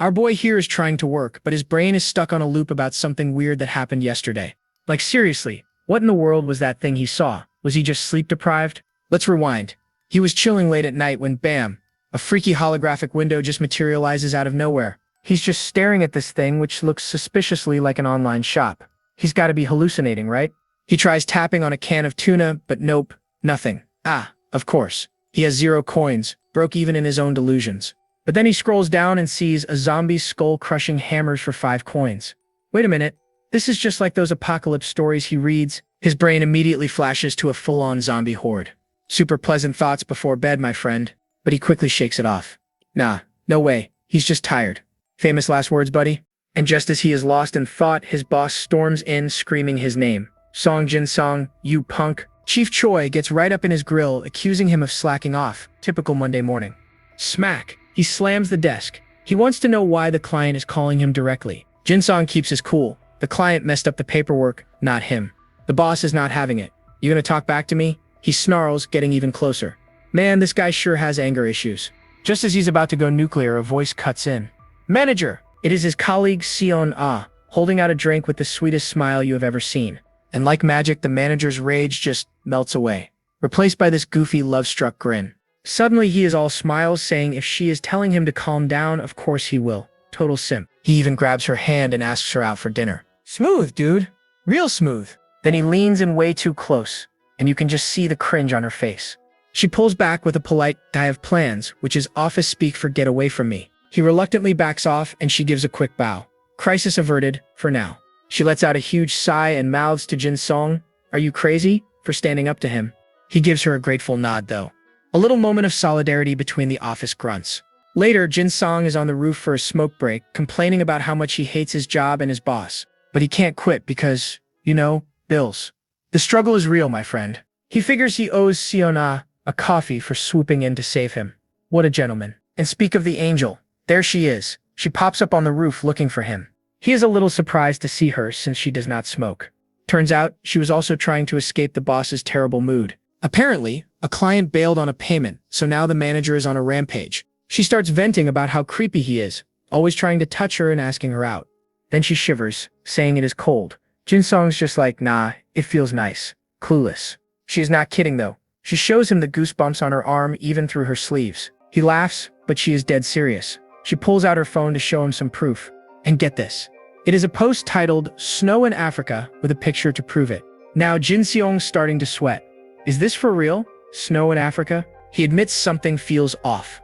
Our boy here is trying to work, but his brain is stuck on a loop about something weird that happened yesterday. Like seriously, what in the world was that thing he saw? Was he just sleep deprived? Let's rewind. He was chilling late at night when bam, a freaky holographic window just materializes out of nowhere. He's just staring at this thing which looks suspiciously like an online shop. He's gotta be hallucinating, right? He tries tapping on a can of tuna, but nope, nothing. Ah, of course. He has 0 coins, broke even in his own delusions. But then he scrolls down and sees a zombie skull-crushing hammers for 5 coins. Wait a minute, this is just like those apocalypse stories he reads. His brain immediately flashes to a full-on zombie horde. Super pleasant thoughts before bed, my friend. But he quickly shakes it off. Nah, no way, he's just tired. Famous last words, buddy? And just as he is lost in thought, his boss storms in, screaming his name. Song Jin Song, you punk. Chief Choi gets right up in his grill, accusing him of slacking off. Typical Monday morning. Smack. He slams the desk. He wants to know why the client is calling him directly. Jin Song keeps his cool. The client messed up the paperwork, not him. The boss is not having it. You gonna talk back to me? He snarls, getting even closer. Man, this guy sure has anger issues. Just as he's about to go nuclear, a voice cuts in. Manager! It is his colleague Sion Ah, holding out a drink with the sweetest smile you have ever seen. And like magic, the manager's rage just melts away, replaced by this goofy, love-struck grin. Suddenly, he is all smiles, saying if she is telling him to calm down, of course he will. Total simp. He even grabs her hand and asks her out for dinner. Smooth, dude. Real smooth. Then he leans in way too close, and you can just see the cringe on her face. She pulls back with a polite, I have plans, which is office speak for get away from me. He reluctantly backs off, and she gives a quick bow. Crisis averted, for now. She lets out a huge sigh and mouths to Jin Song, are you crazy? For standing up to him. He gives her a grateful nod, though. A little moment of solidarity between the office grunts. Later, Jin Song is on the roof for a smoke break, complaining about how much he hates his job and his boss. But he can't quit because, you know, bills. The struggle is real, my friend. He figures he owes Siona a coffee for swooping in to save him. What a gentleman. And speak of the angel, there she is. She pops up on the roof looking for him. He is a little surprised to see her since she does not smoke. Turns out, she was also trying to escape the boss's terrible mood. Apparently, a client bailed on a payment, so now the manager is on a rampage. She starts venting about how creepy he is, always trying to touch her and asking her out. Then she shivers, saying it is cold. Jin Song's just like, nah, it feels nice. Clueless. She is not kidding though. She shows him the goosebumps on her arm even through her sleeves. He laughs, but she is dead serious. She pulls out her phone to show him some proof. And get this. It is a post titled, Snow in Africa, with a picture to prove it. Now Jin Seong's starting to sweat. Is this for real? Snow in Africa? He admits something feels off.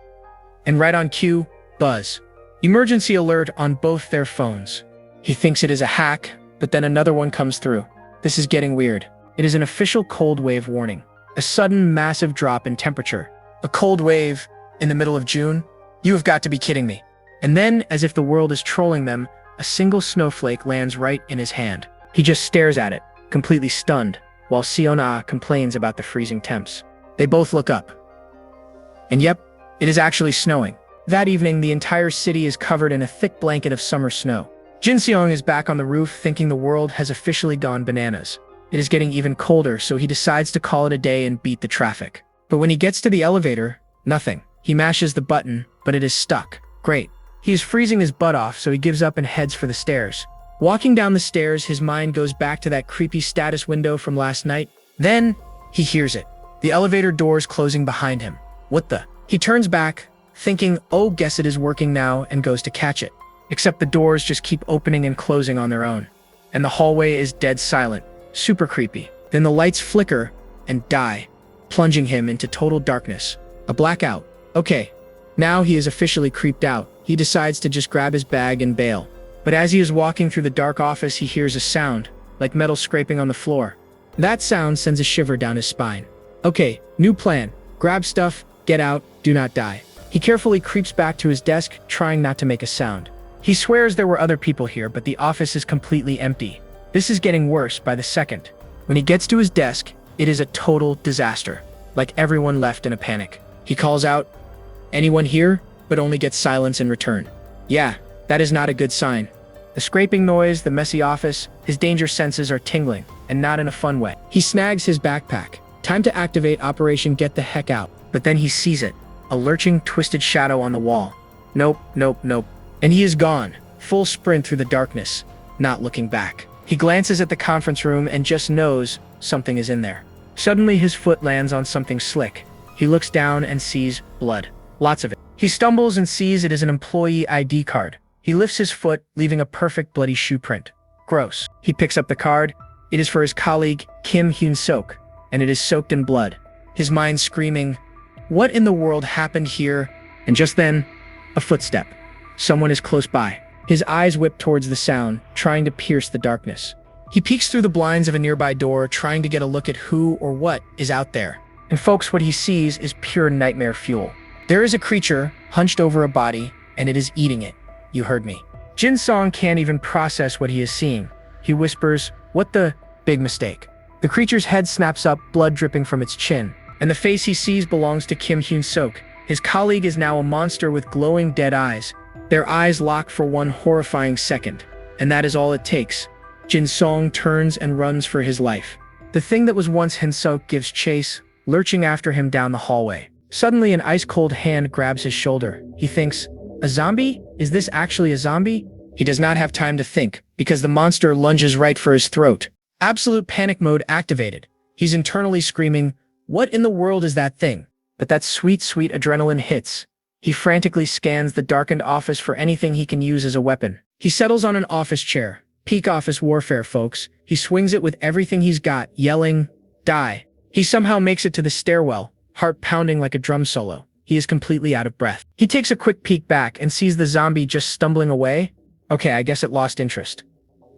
And right on cue, buzz. Emergency alert on both their phones. He thinks it is a hack, but then another one comes through. This is getting weird. It is an official cold wave warning. A sudden, massive drop in temperature. A cold wave in the middle of June? You have got to be kidding me. And then, as if the world is trolling them, a single snowflake lands right in his hand. He just stares at it, completely stunned, while Siona complains about the freezing temps. They both look up. And yep, it is actually snowing. That evening, the entire city is covered in a thick blanket of summer snow. Jin Seong is back on the roof thinking the world has officially gone bananas. It is getting even colder, so he decides to call it a day and beat the traffic. But when he gets to the elevator, nothing. He mashes the button, but it is stuck. Great. He is freezing his butt off, so he gives up and heads for the stairs. Walking down the stairs, his mind goes back to that creepy status window from last night. Then, he hears it. The elevator doors closing behind him. What the? He turns back, thinking, oh, guess it is working now, and goes to catch it. Except the doors just keep opening and closing on their own. And the hallway is dead silent. Super creepy. Then the lights flicker and die, plunging him into total darkness. A blackout. Okay, now he is officially creeped out. He decides to just grab his bag and bail. But as he is walking through the dark office, he hears a sound, like metal scraping on the floor. That sound sends a shiver down his spine. Okay, new plan. Grab stuff, get out, do not die. He carefully creeps back to his desk, trying not to make a sound. He swears there were other people here, but the office is completely empty. This is getting worse by the second. When he gets to his desk, it is a total disaster, like everyone left in a panic. He calls out, anyone here? But only gets silence in return. Yeah, that is not a good sign. The scraping noise, the messy office, his danger senses are tingling, and not in a fun way. He snags his backpack. Time to activate Operation Get the Heck Out. But then he sees it. A lurching, twisted shadow on the wall. Nope, nope, nope. And he is gone, full sprint through the darkness, not looking back. He glances at the conference room and just knows something is in there. Suddenly his foot lands on something slick. He looks down and sees blood. Lots of it. He stumbles and sees it is an employee ID card. He lifts his foot, leaving a perfect bloody shoe print. Gross. He picks up the card. It is for his colleague, Kim Hyun-sok, and it is soaked in blood. His mind screaming, what in the world happened here? And just then, a footstep. Someone is close by. His eyes whip towards the sound, trying to pierce the darkness. He peeks through the blinds of a nearby door, trying to get a look at who or what is out there. And folks, what he sees is pure nightmare fuel. There is a creature hunched over a body, and it is eating it. You heard me. Jin Song can't even process what he is seeing. He whispers, what the? Big mistake. The creature's head snaps up, blood dripping from its chin. And the face he sees belongs to Kim Hyun-sok. His colleague is now a monster with glowing dead eyes. Their eyes lock for one horrifying second. And that is all it takes. Jin Song turns and runs for his life. The thing that was once Hyun-sok gives chase, lurching after him down the hallway. Suddenly, an ice-cold hand grabs his shoulder. He thinks, a zombie? Is this actually a zombie? He does not have time to think, because the monster lunges right for his throat. Absolute panic mode activated. He's internally screaming, what in the world is that thing? But that sweet, sweet adrenaline hits. He frantically scans the darkened office for anything he can use as a weapon. He settles on an office chair. Peak office warfare, folks. He swings it with everything he's got, yelling, die. He somehow makes it to the stairwell, heart pounding like a drum solo. He is completely out of breath. He takes a quick peek back and sees the zombie just stumbling away. Okay, I guess it lost interest.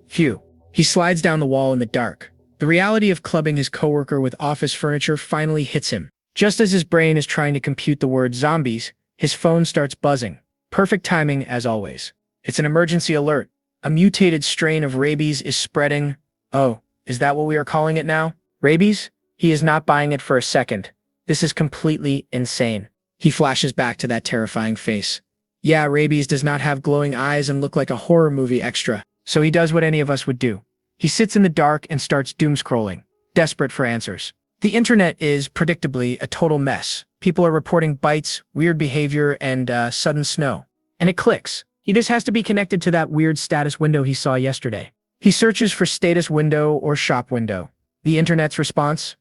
Phew. He slides down the wall in the dark. The reality of clubbing his coworker with office furniture finally hits him. Just as his brain is trying to compute the word zombies, his phone starts buzzing. Perfect timing, as always. It's an emergency alert. A mutated strain of rabies is spreading. Oh, is that what we are calling it now? Rabies? He is not buying it for a second. This is completely insane. He flashes back to that terrifying face. Yeah, rabies does not have glowing eyes and look like a horror movie extra. So he does what any of us would do. He sits in the dark and starts doom scrolling, desperate for answers. The internet is, predictably, a total mess. People are reporting bites, weird behavior, and sudden snow. And it clicks. He just has to be connected to that weird status window he saw yesterday. He searches for status window or shop window. The internet's response?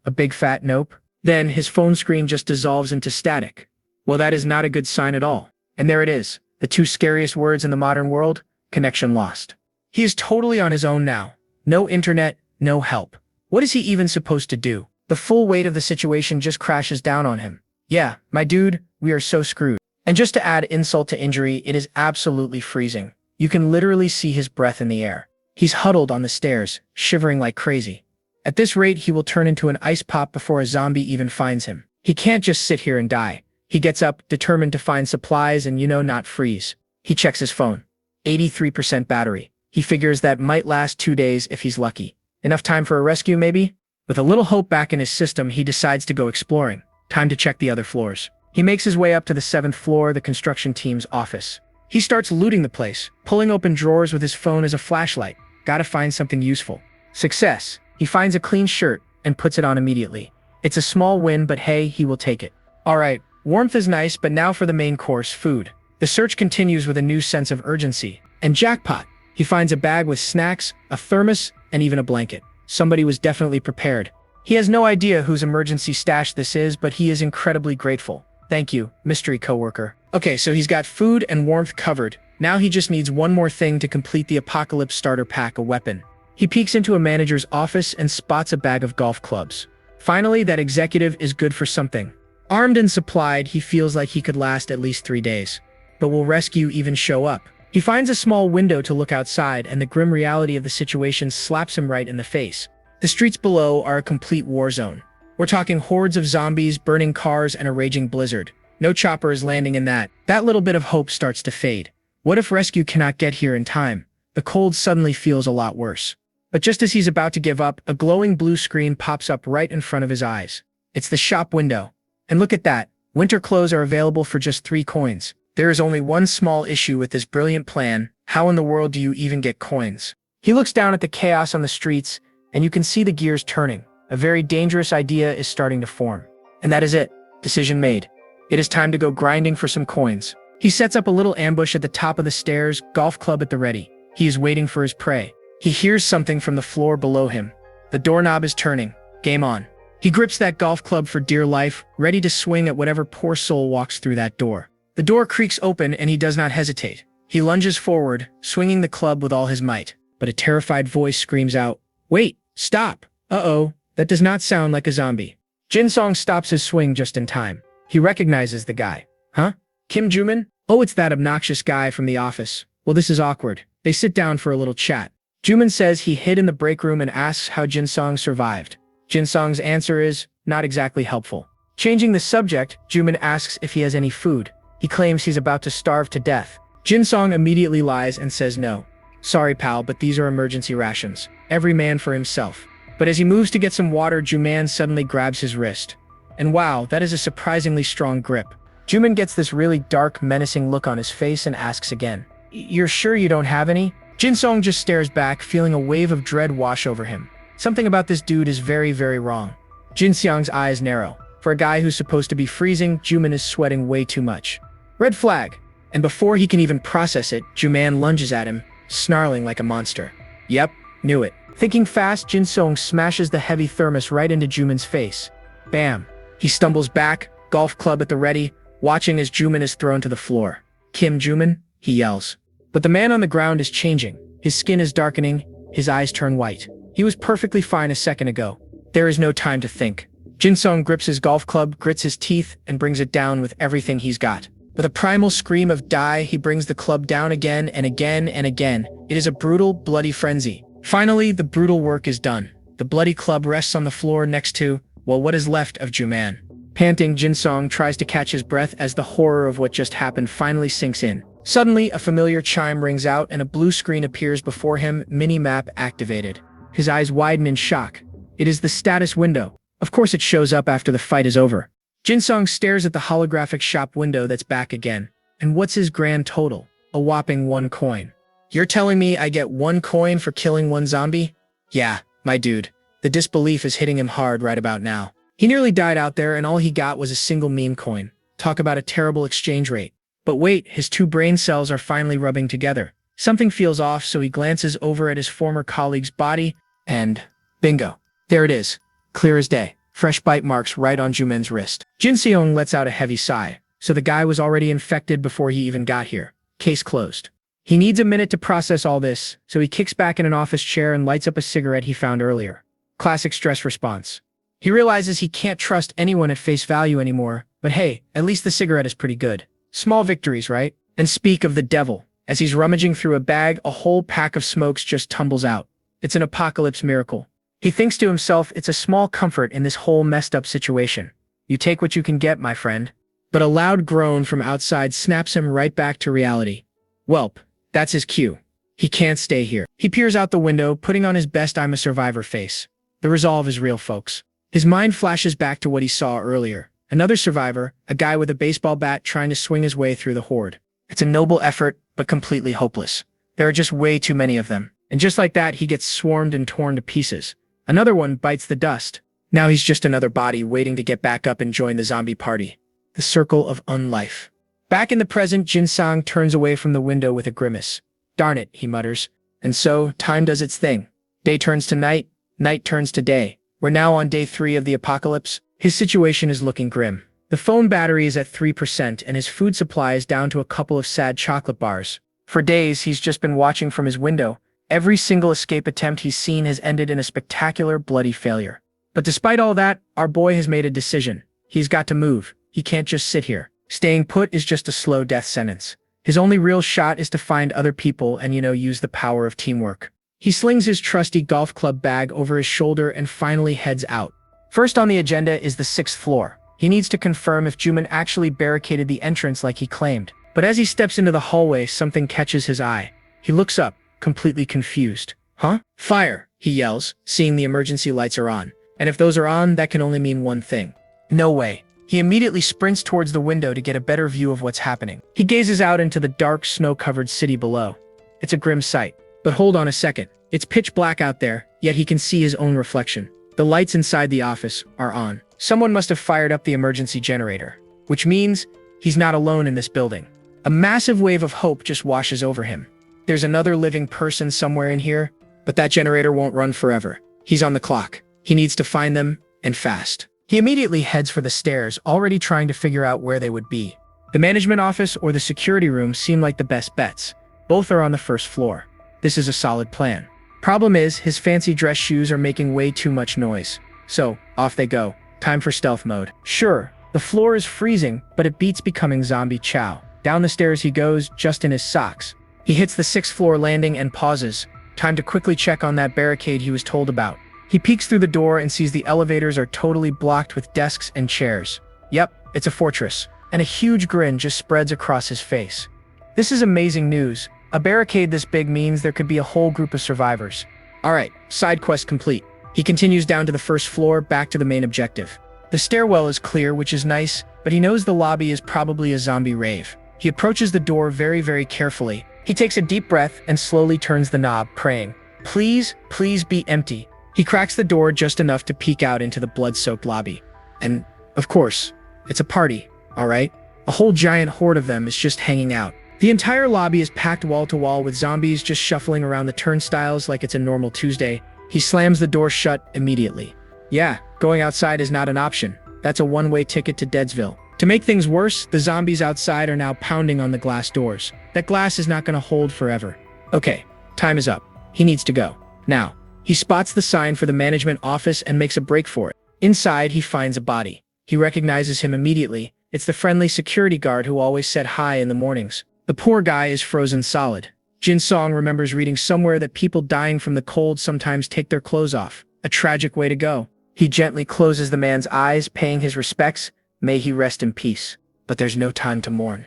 A big fat nope. Then his phone screen just dissolves into static. Well, that is not a good sign at all. And there it is, the two scariest words in the modern world, connection lost. He is totally on his own now. No internet, no help. What is he even supposed to do? The full weight of the situation just crashes down on him. Yeah, my dude, we are so screwed. And just to add insult to injury, it is absolutely freezing. You can literally see his breath in the air. He's huddled on the stairs, shivering like crazy. At this rate, he will turn into an ice pop before a zombie even finds him. He can't just sit here and die. He gets up, determined to find supplies and, not freeze. He checks his phone. 83% battery. He figures that might last 2 days if he's lucky. Enough time for a rescue, maybe? With a little hope back in his system, he decides to go exploring. Time to check the other floors. He makes his way up to the 7th floor, the construction team's office. He starts looting the place, pulling open drawers with his phone as a flashlight. Gotta find something useful. Success. He finds a clean shirt and puts it on immediately. It's a small win, but hey, he will take it. Alright, warmth is nice, but now for the main course, food. The search continues with a new sense of urgency. And jackpot! He finds a bag with snacks, a thermos, and even a blanket. Somebody was definitely prepared. He has no idea whose emergency stash this is, but he is incredibly grateful. Thank you, mystery coworker. Okay, so he's got food and warmth covered. Now he just needs one more thing to complete the apocalypse starter pack, a weapon. He peeks into a manager's office and spots a bag of golf clubs. Finally, that executive is good for something. Armed and supplied, he feels like he could last at least 3 days. But will rescue even show up? He finds a small window to look outside, and the grim reality of the situation slaps him right in the face. The streets below are a complete war zone. We're talking hordes of zombies, burning cars, and a raging blizzard. No chopper is landing in that. That little bit of hope starts to fade. What if rescue cannot get here in time? The cold suddenly feels a lot worse. But just as he's about to give up, a glowing blue screen pops up right in front of his eyes. It's the shop window. And look at that. Winter clothes are available for just 3 coins. There is only one small issue with this brilliant plan. How in the world do you even get coins? He looks down at the chaos on the streets, and you can see the gears turning. A very dangerous idea is starting to form. And that is it. Decision made. It is time to go grinding for some coins. He sets up a little ambush at the top of the stairs, golf club at the ready. He is waiting for his prey. He hears something from the floor below him. The doorknob is turning. Game on. He grips that golf club for dear life, ready to swing at whatever poor soul walks through that door. The door creaks open and he does not hesitate. He lunges forward, swinging the club with all his might. But a terrified voice screams out, "Wait, stop! Uh-oh, that does not sound like a zombie." Jin-song stops his swing just in time. He recognizes the guy. Huh? Kim Juman? Oh, it's that obnoxious guy from the office. Well, this is awkward. They sit down for a little chat. Juman says he hid in the break room and asks how Jin-song survived. Jin-song's answer is not exactly helpful. Changing the subject, Juman asks if he has any food. He claims he's about to starve to death. Jin-song immediately lies and says no. Sorry, pal, but these are emergency rations. Every man for himself. But as he moves to get some water, Juman suddenly grabs his wrist. And wow, that is a surprisingly strong grip. Juman gets this really dark, menacing look on his face and asks again, "You're sure you don't have any?" Jin-song just stares back, feeling a wave of dread wash over him. Something about this dude is very, very wrong. Jin-seong's eyes narrow. For a guy who's supposed to be freezing, Juman is sweating way too much. Red flag. And before he can even process it, Juman lunges at him, snarling like a monster. Yep, knew it. Thinking fast, Jin-song smashes the heavy thermos right into Juman's face. Bam. He stumbles back, golf club at the ready, watching as Juman is thrown to the floor. Kim Juman, he yells. But the man on the ground is changing. His skin is darkening, his eyes turn white. He was perfectly fine a second ago. There is no time to think. Jin-song grips his golf club, grits his teeth, and brings it down with everything he's got. With a primal scream of die, he brings the club down again and again and again. It is a brutal, bloody frenzy. Finally, the brutal work is done. The bloody club rests on the floor next to, well, what is left of Juman. Panting, Jin-song tries to catch his breath as the horror of what just happened finally sinks in. Suddenly, a familiar chime rings out and a blue screen appears before him, mini-map activated. His eyes widen in shock. It is the status window. Of course it shows up after the fight is over. Jin-song stares at the holographic shop window that's back again. And what's his grand total? A whopping 1 coin. You're telling me I get 1 coin for killing 1 zombie? Yeah, my dude. The disbelief is hitting him hard right about now. He nearly died out there and all he got was a single meme coin. Talk about a terrible exchange rate. But wait, his 2 brain cells are finally rubbing together. Something feels off, so he glances over at his former colleague's body, and bingo. There it is. Clear as day. Fresh bite marks right on Juman's wrist. Jin-seong lets out a heavy sigh. So the guy was already infected before he even got here. Case closed. He needs a minute to process all this, so he kicks back in an office chair and lights up a cigarette he found earlier. Classic stress response. He realizes he can't trust anyone at face value anymore, but hey, at least the cigarette is pretty good. Small victories, right? And speak of the devil. As he's rummaging through a bag, a whole pack of smokes just tumbles out. It's an apocalypse miracle. He thinks to himself, it's a small comfort in this whole messed up situation. You take what you can get, my friend. But a loud groan from outside snaps him right back to reality. Welp, that's his cue. He can't stay here. He peers out the window, putting on his best I'm a survivor face. The resolve is real, folks. His mind flashes back to what he saw earlier. Another survivor, a guy with a baseball bat trying to swing his way through the horde. It's a noble effort, but completely hopeless. There are just way too many of them. And just like that, he gets swarmed and torn to pieces. Another one bites the dust. Now he's just another body waiting to get back up and join the zombie party. The circle of unlife. Back in the present, Jin-song turns away from the window with a grimace. Darn it, he mutters. And so, time does its thing. Day turns to night, night turns to day. We're now on day 3 of the apocalypse. His situation is looking grim. The phone battery is at 3% and his food supply is down to a couple of sad chocolate bars. For days, he's just been watching from his window. Every single escape attempt he's seen has ended in a spectacular, bloody failure. But despite all that, our boy has made a decision. He's got to move. He can't just sit here. Staying put is just a slow death sentence. His only real shot is to find other people and, use the power of teamwork. He slings his trusty golf club bag over his shoulder and finally heads out. First on the agenda is the 6th floor. He needs to confirm if Juman actually barricaded the entrance like he claimed. But as he steps into the hallway, something catches his eye. He looks up, completely confused. Huh? Fire, he yells, seeing the emergency lights are on. And if those are on, that can only mean one thing. No way. He immediately sprints towards the window to get a better view of what's happening. He gazes out into the dark, snow-covered city below. It's a grim sight. But hold on a second. It's pitch black out there, yet he can see his own reflection. The lights inside the office are on. Someone must have fired up the emergency generator, which means he's not alone in this building. A massive wave of hope just washes over him. There's another living person somewhere in here, but that generator won't run forever. He's on the clock. He needs to find them, and fast. He immediately heads for the stairs, already trying to figure out where they would be. The management office or the security room seem like the best bets. Both are on the first floor. This is a solid plan. Problem is, his fancy dress shoes are making way too much noise. So, off they go. Time for stealth mode. Sure, the floor is freezing, but it beats becoming zombie chow. Down the stairs he goes, just in his socks. He hits the 6th floor landing and pauses. Time to quickly check on that barricade he was told about. He peeks through the door and sees the elevators are totally blocked with desks and chairs. Yep, it's a fortress. And a huge grin just spreads across his face. This is amazing news. A barricade this big means there could be a whole group of survivors. Alright, side quest complete. He continues down to the 1st floor, back to the main objective. The stairwell is clear, which is nice, but he knows the lobby is probably a zombie rave. He approaches the door very carefully. He takes a deep breath and slowly turns the knob, praying, "Please, please be empty." He cracks the door just enough to peek out into the blood-soaked lobby. And, of course, it's a party, alright? A whole giant horde of them is just hanging out. The entire lobby is packed wall-to-wall with zombies just shuffling around the turnstiles like it's a normal Tuesday. He slams the door shut immediately. Yeah, going outside is not an option. That's a one-way ticket to Deadsville. To make things worse, the zombies outside are now pounding on the glass doors. That glass is not going to hold forever. Okay, time is up. He needs to go. Now, he spots the sign for the management office and makes a break for it. Inside, he finds a body. He recognizes him immediately. It's the friendly security guard who always said hi in the mornings. The poor guy is frozen solid. Jin Song remembers reading somewhere that people dying from the cold sometimes take their clothes off. A tragic way to go. He gently closes the man's eyes, paying his respects. May he rest in peace. But there's no time to mourn.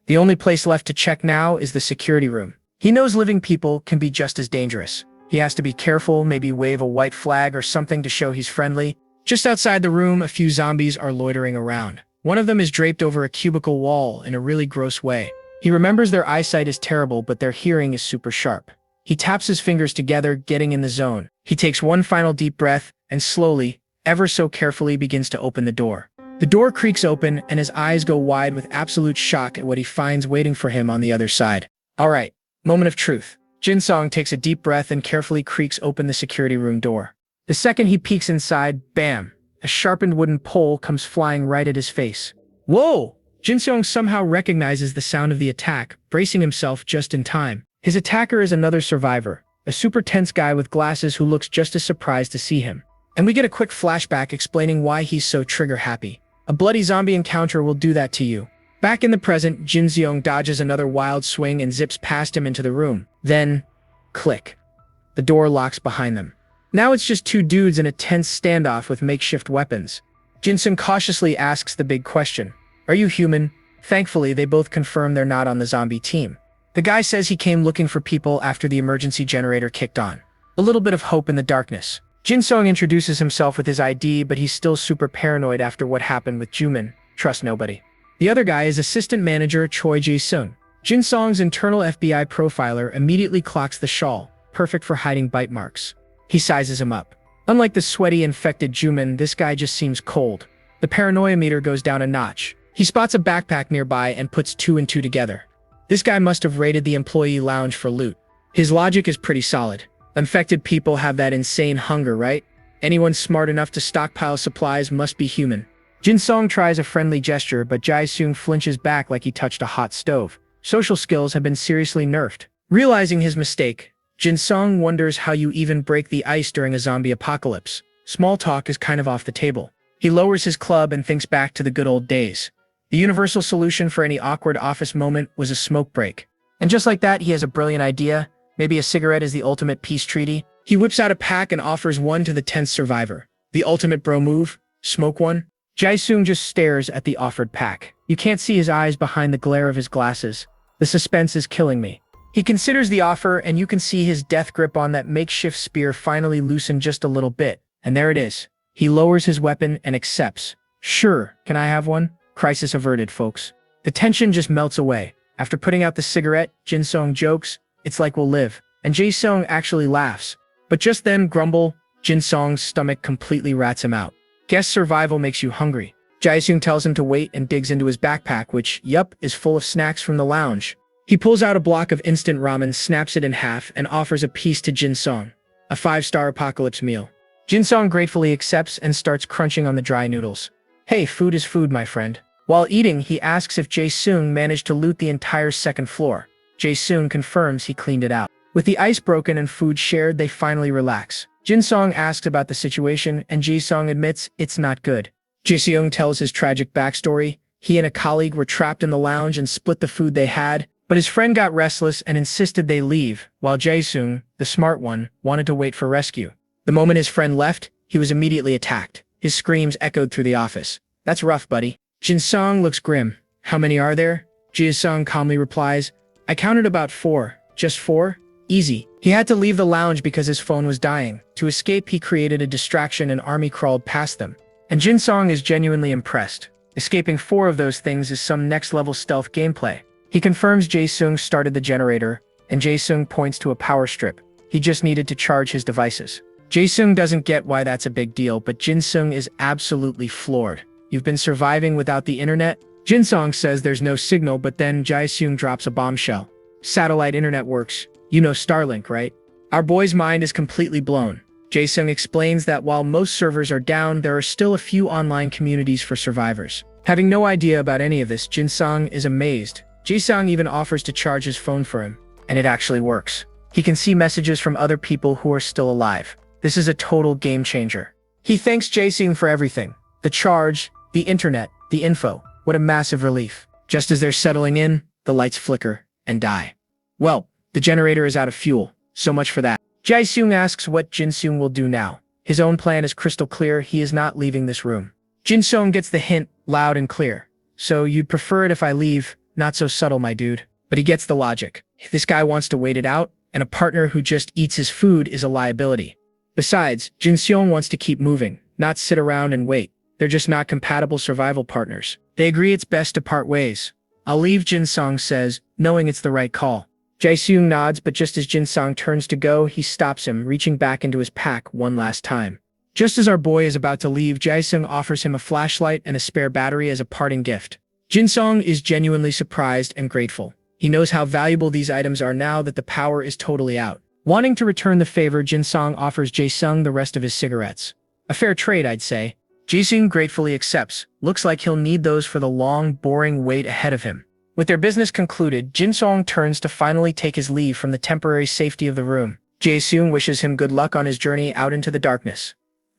The only place left to check now is the security room. He knows living people can be just as dangerous. He has to be careful, maybe wave a white flag or something to show he's friendly. Just outside the room, a few zombies are loitering around. One of them is draped over a cubicle wall in a really gross way. He remembers their eyesight is terrible, but their hearing is super sharp. He taps his fingers together, getting in the zone. He takes one final deep breath and slowly, ever so carefully, begins to open the door. The door creaks open and his eyes go wide with absolute shock at what he finds waiting for him on the other side. Alright, moment of truth. Jin Song takes a deep breath and carefully creaks open the security room door. The second he peeks inside, bam! A sharpened wooden pole comes flying right at his face. Whoa! Jin Song somehow recognizes the sound of the attack, bracing himself just in time. His attacker is another survivor, a super tense guy with glasses who looks just as surprised to see him. And we get a quick flashback explaining why he's so trigger-happy. A bloody zombie encounter will do that to you. Back in the present, Jin Seong dodges another wild swing and zips past him into the room. Then, click. The door locks behind them. Now it's just two dudes in a tense standoff with makeshift weapons. Jin Seong cautiously asks the big question. Are you human? Thankfully, they both confirm they're not on the zombie team. The guy says he came looking for people after the emergency generator kicked on. A little bit of hope in the darkness. Jin Seong introduces himself with his ID, but he's still super paranoid after what happened with Jumin. Trust nobody. The other guy is assistant manager Choi Jae-sung. Jin Song's internal FBI profiler immediately clocks the shawl, perfect for hiding bite marks. He sizes him up. Unlike the sweaty, infected Jumin, this guy just seems cold. The paranoia meter goes down a notch. He spots a backpack nearby and puts two and two together. This guy must have raided the employee lounge for loot. His logic is pretty solid. Infected people have that insane hunger, right? Anyone smart enough to stockpile supplies must be human. Jin Song tries a friendly gesture, but Jae-sung flinches back like he touched a hot stove. Social skills have been seriously nerfed. Realizing his mistake, Jin Song wonders how you even break the ice during a zombie apocalypse. Small talk is kind of off the table. He lowers his club and thinks back to the good old days. The universal solution for any awkward office moment was a smoke break. And just like that, he has a brilliant idea. Maybe a cigarette is the ultimate peace treaty. He whips out a pack and offers one to the tense survivor. The ultimate bro move? Smoke one? Jae-sung just stares at the offered pack. You can't see his eyes behind the glare of his glasses. The suspense is killing me. He considers the offer, and you can see his death grip on that makeshift spear finally loosen just a little bit. And there it is. He lowers his weapon and accepts. Sure, can I have one? Crisis averted, folks. The tension just melts away. After putting out the cigarette, Jin Song jokes, "It's like we'll live." And Jae-sung actually laughs. But just then, grumble, Jin Song's stomach completely rats him out. Guess survival makes you hungry. Jae-seung tells him to wait and digs into his backpack, which, yup, is full of snacks from the lounge. He pulls out a block of instant ramen, snaps it in half, and offers a piece to Jin-sung, a 5-star apocalypse meal. Jin-sung gratefully accepts and starts crunching on the dry noodles. Hey, food is food, my friend. While eating, he asks if Jae-seung managed to loot the entire second floor. Jae-seung confirms he cleaned it out. With the ice broken and food shared, they finally relax. Jin-sung asks about the situation, and Jae-seung admits it's not good. Jae-seung tells his tragic backstory. He and a colleague were trapped in the lounge and split the food they had, but his friend got restless and insisted they leave, while Jae-seung, the smart one, wanted to wait for rescue. The moment his friend left, he was immediately attacked. His screams echoed through the office. That's rough, buddy. Jin-sung looks grim. How many are there? Jae-seung calmly replies, I counted about 4. Just 4? Easy. He had to leave the lounge because his phone was dying. To escape, he created a distraction and army crawled past them. And Jin-sung is genuinely impressed. Escaping 4 of those things is some next-level stealth gameplay. He confirms Jae-seung started the generator, and Jae-seung points to a power strip. He just needed to charge his devices. Jae-seung doesn't get why that's a big deal, but Jin-sung is absolutely floored. You've been surviving without the internet? Jin-sung says there's no signal, but then Jae-seung drops a bombshell. Satellite internet works. You know Starlink, right? Our boy's mind is completely blown. Jae-seung explains that while most servers are down, there are still a few online communities for survivors. Having no idea about any of this, Jin-sung is amazed. Jae-seung even offers to charge his phone for him, and it actually works. He can see messages from other people who are still alive. This is a total game changer. He thanks Jae-seung for everything. The charge, the internet, the info. What a massive relief. Just as they're settling in, the lights flicker and die. Well, the generator is out of fuel. So much for that. Jae-seung asks what Jin-sung will do now. His own plan is crystal clear. He is not leaving this room. Jin-sung gets the hint loud and clear. So you'd prefer it if I leave? Not so subtle, my dude. But he gets the logic. This guy wants to wait it out, and a partner who just eats his food is a liability. Besides, Jin-sung wants to keep moving, not sit around and wait. They're just not compatible survival partners. They agree it's best to part ways. I'll leave, Jin-sung says, knowing it's the right call. Jae-seung nods, but just as Jin-sung turns to go, he stops him, reaching back into his pack one last time. Just as our boy is about to leave, Jae-seung offers him a flashlight and a spare battery as a parting gift. Jin-sung is genuinely surprised and grateful. He knows how valuable these items are now that the power is totally out. Wanting to return the favor, Jin-sung offers Jae-seung the rest of his cigarettes. A fair trade, I'd say. Jae-seung gratefully accepts. Looks like he'll need those for the long, boring wait ahead of him. With their business concluded, Jin-sung turns to finally take his leave from the temporary safety of the room. Jae-seung wishes him good luck on his journey out into the darkness.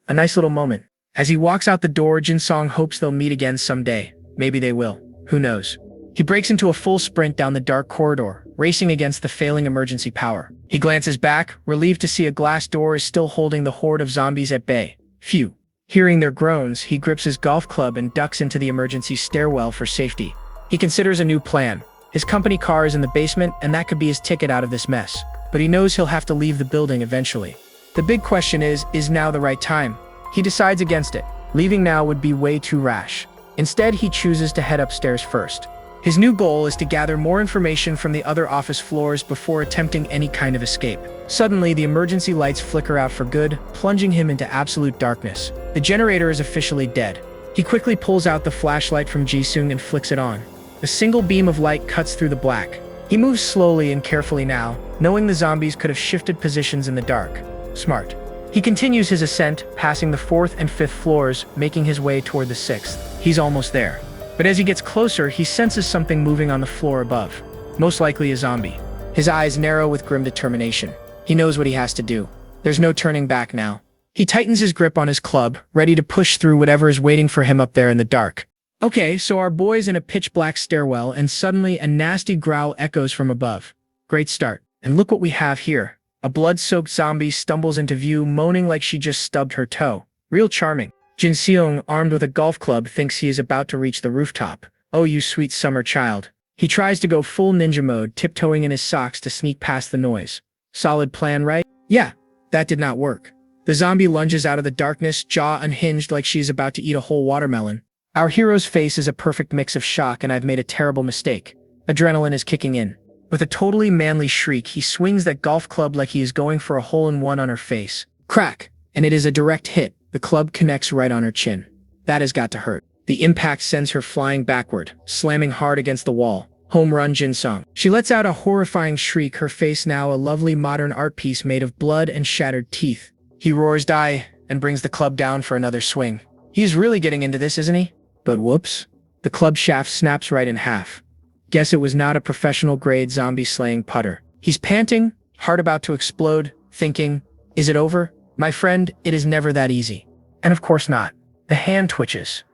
A nice little moment. As he walks out the door, Jin-sung hopes they'll meet again someday. Maybe they will. Who knows? He breaks into a full sprint down the dark corridor, racing against the failing emergency power. He glances back, relieved to see a glass door is still holding the horde of zombies at bay. Phew. Hearing their groans, he grips his golf club and ducks into the emergency stairwell for safety. He considers a new plan. His company car is in the basement, and that could be his ticket out of this mess. But he knows he'll have to leave the building eventually. The big question is now the right time? He decides against it. Leaving now would be way too rash. Instead, he chooses to head upstairs first. His new goal is to gather more information from the other office floors before attempting any kind of escape. Suddenly, the emergency lights flicker out for good, plunging him into absolute darkness. The generator is officially dead. He quickly pulls out the flashlight from Jae-seung and flicks it on. A single beam of light cuts through the black. He moves slowly and carefully now, knowing the zombies could have shifted positions in the dark. Smart. He continues his ascent, passing the 4th and 5th floors, making his way toward the 6th. He's almost there. But as he gets closer, he senses something moving on the floor above. Most likely a zombie. His eyes narrow with grim determination. He knows what he has to do. There's no turning back now. He tightens his grip on his club, ready to push through whatever is waiting for him up there in the dark. Okay, so our boy's in a pitch-black stairwell, and suddenly a nasty growl echoes from above. Great start. And look what we have here. A blood-soaked zombie stumbles into view, moaning like she just stubbed her toe. Real charming. Jin-seung, armed with a golf club, thinks he is about to reach the rooftop. Oh, you sweet summer child. He tries to go full ninja mode, tiptoeing in his socks to sneak past the noise. Solid plan, right? Yeah, that did not work. The zombie lunges out of the darkness, jaw unhinged like she is about to eat a whole watermelon. Our hero's face is a perfect mix of shock, and I've made a terrible mistake. Adrenaline is kicking in. With a totally manly shriek, he swings that golf club like he is going for a hole-in-one on her face. Crack! And it is a direct hit. The club connects right on her chin. That has got to hurt. The impact sends her flying backward, slamming hard against the wall. Home run Jinsung. She lets out a horrifying shriek, her face now a lovely modern art piece made of blood and shattered teeth. He roars die and brings the club down for another swing. He's really getting into this, isn't he? But whoops. The club shaft snaps right in half. Guess it was not a professional-grade zombie-slaying putter. He's panting, heart about to explode, thinking, is it over? My friend, it is never that easy. And of course not. The hand twitches.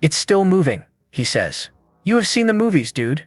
It's still moving, he says. You have seen the movies, dude.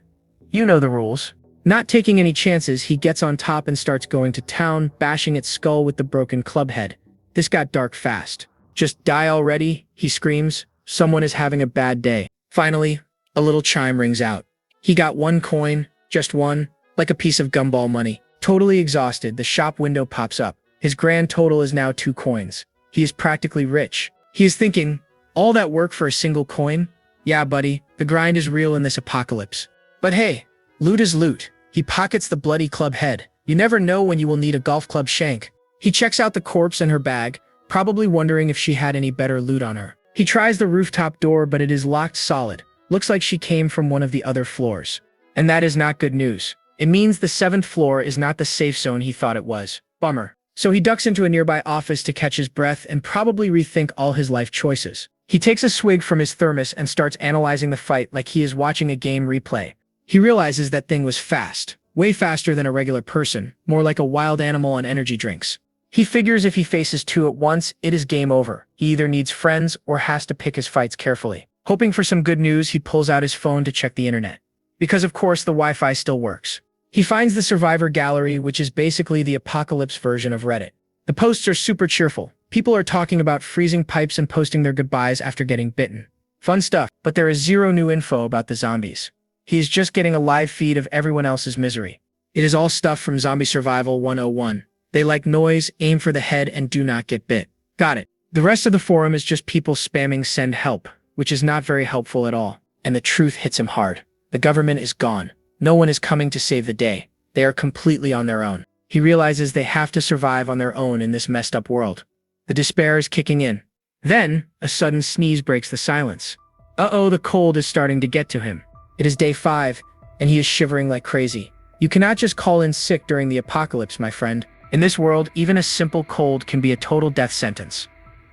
You know the rules. Not taking any chances, he gets on top and starts going to town, bashing its skull with the broken club head. This got dark fast. Just die already, he screams. Someone is having a bad day. Finally, a little chime rings out. He got 1 coin, just one, like a piece of gumball money. Totally exhausted, the shop window pops up. His grand total is now 2 coins. He is practically rich. He is thinking, all that work for a single coin? Yeah, buddy, the grind is real in this apocalypse. But hey, loot is loot. He pockets the bloody club head. You never know when you will need a golf club shank. He checks out the corpse and her bag, probably wondering if she had any better loot on her. He tries the rooftop door, but it is locked solid. Looks like she came from one of the other floors. And that is not good news. It means the 7th floor is not the safe zone he thought it was. Bummer. So he ducks into a nearby office to catch his breath and probably rethink all his life choices. He takes a swig from his thermos and starts analyzing the fight like he is watching a game replay. He realizes that thing was fast, way faster than a regular person, more like a wild animal on energy drinks. He figures if he faces 2 at once, it is game over. He either needs friends or has to pick his fights carefully. Hoping for some good news, he pulls out his phone to check the internet. Because of course the Wi-Fi still works. He finds the Survivor Gallery, which is basically the apocalypse version of Reddit. The posts are super cheerful. People are talking about freezing pipes and posting their goodbyes after getting bitten. Fun stuff, but there is 0 new info about the zombies. He is just getting a live feed of everyone else's misery. It is all stuff from Zombie Survival 101. They like noise, aim for the head, and do not get bit. Got it. The rest of the forum is just people spamming send help, which is not very helpful at all. And the truth hits him hard. The government is gone. No one is coming to save the day. They are completely on their own. He realizes they have to survive on their own in this messed up world. The despair is kicking in. Then, a sudden sneeze breaks the silence. Uh-oh, the cold is starting to get to him. It is day 5, and he is shivering like crazy. You cannot just call in sick during the apocalypse, my friend. In this world, even a simple cold can be a total death sentence.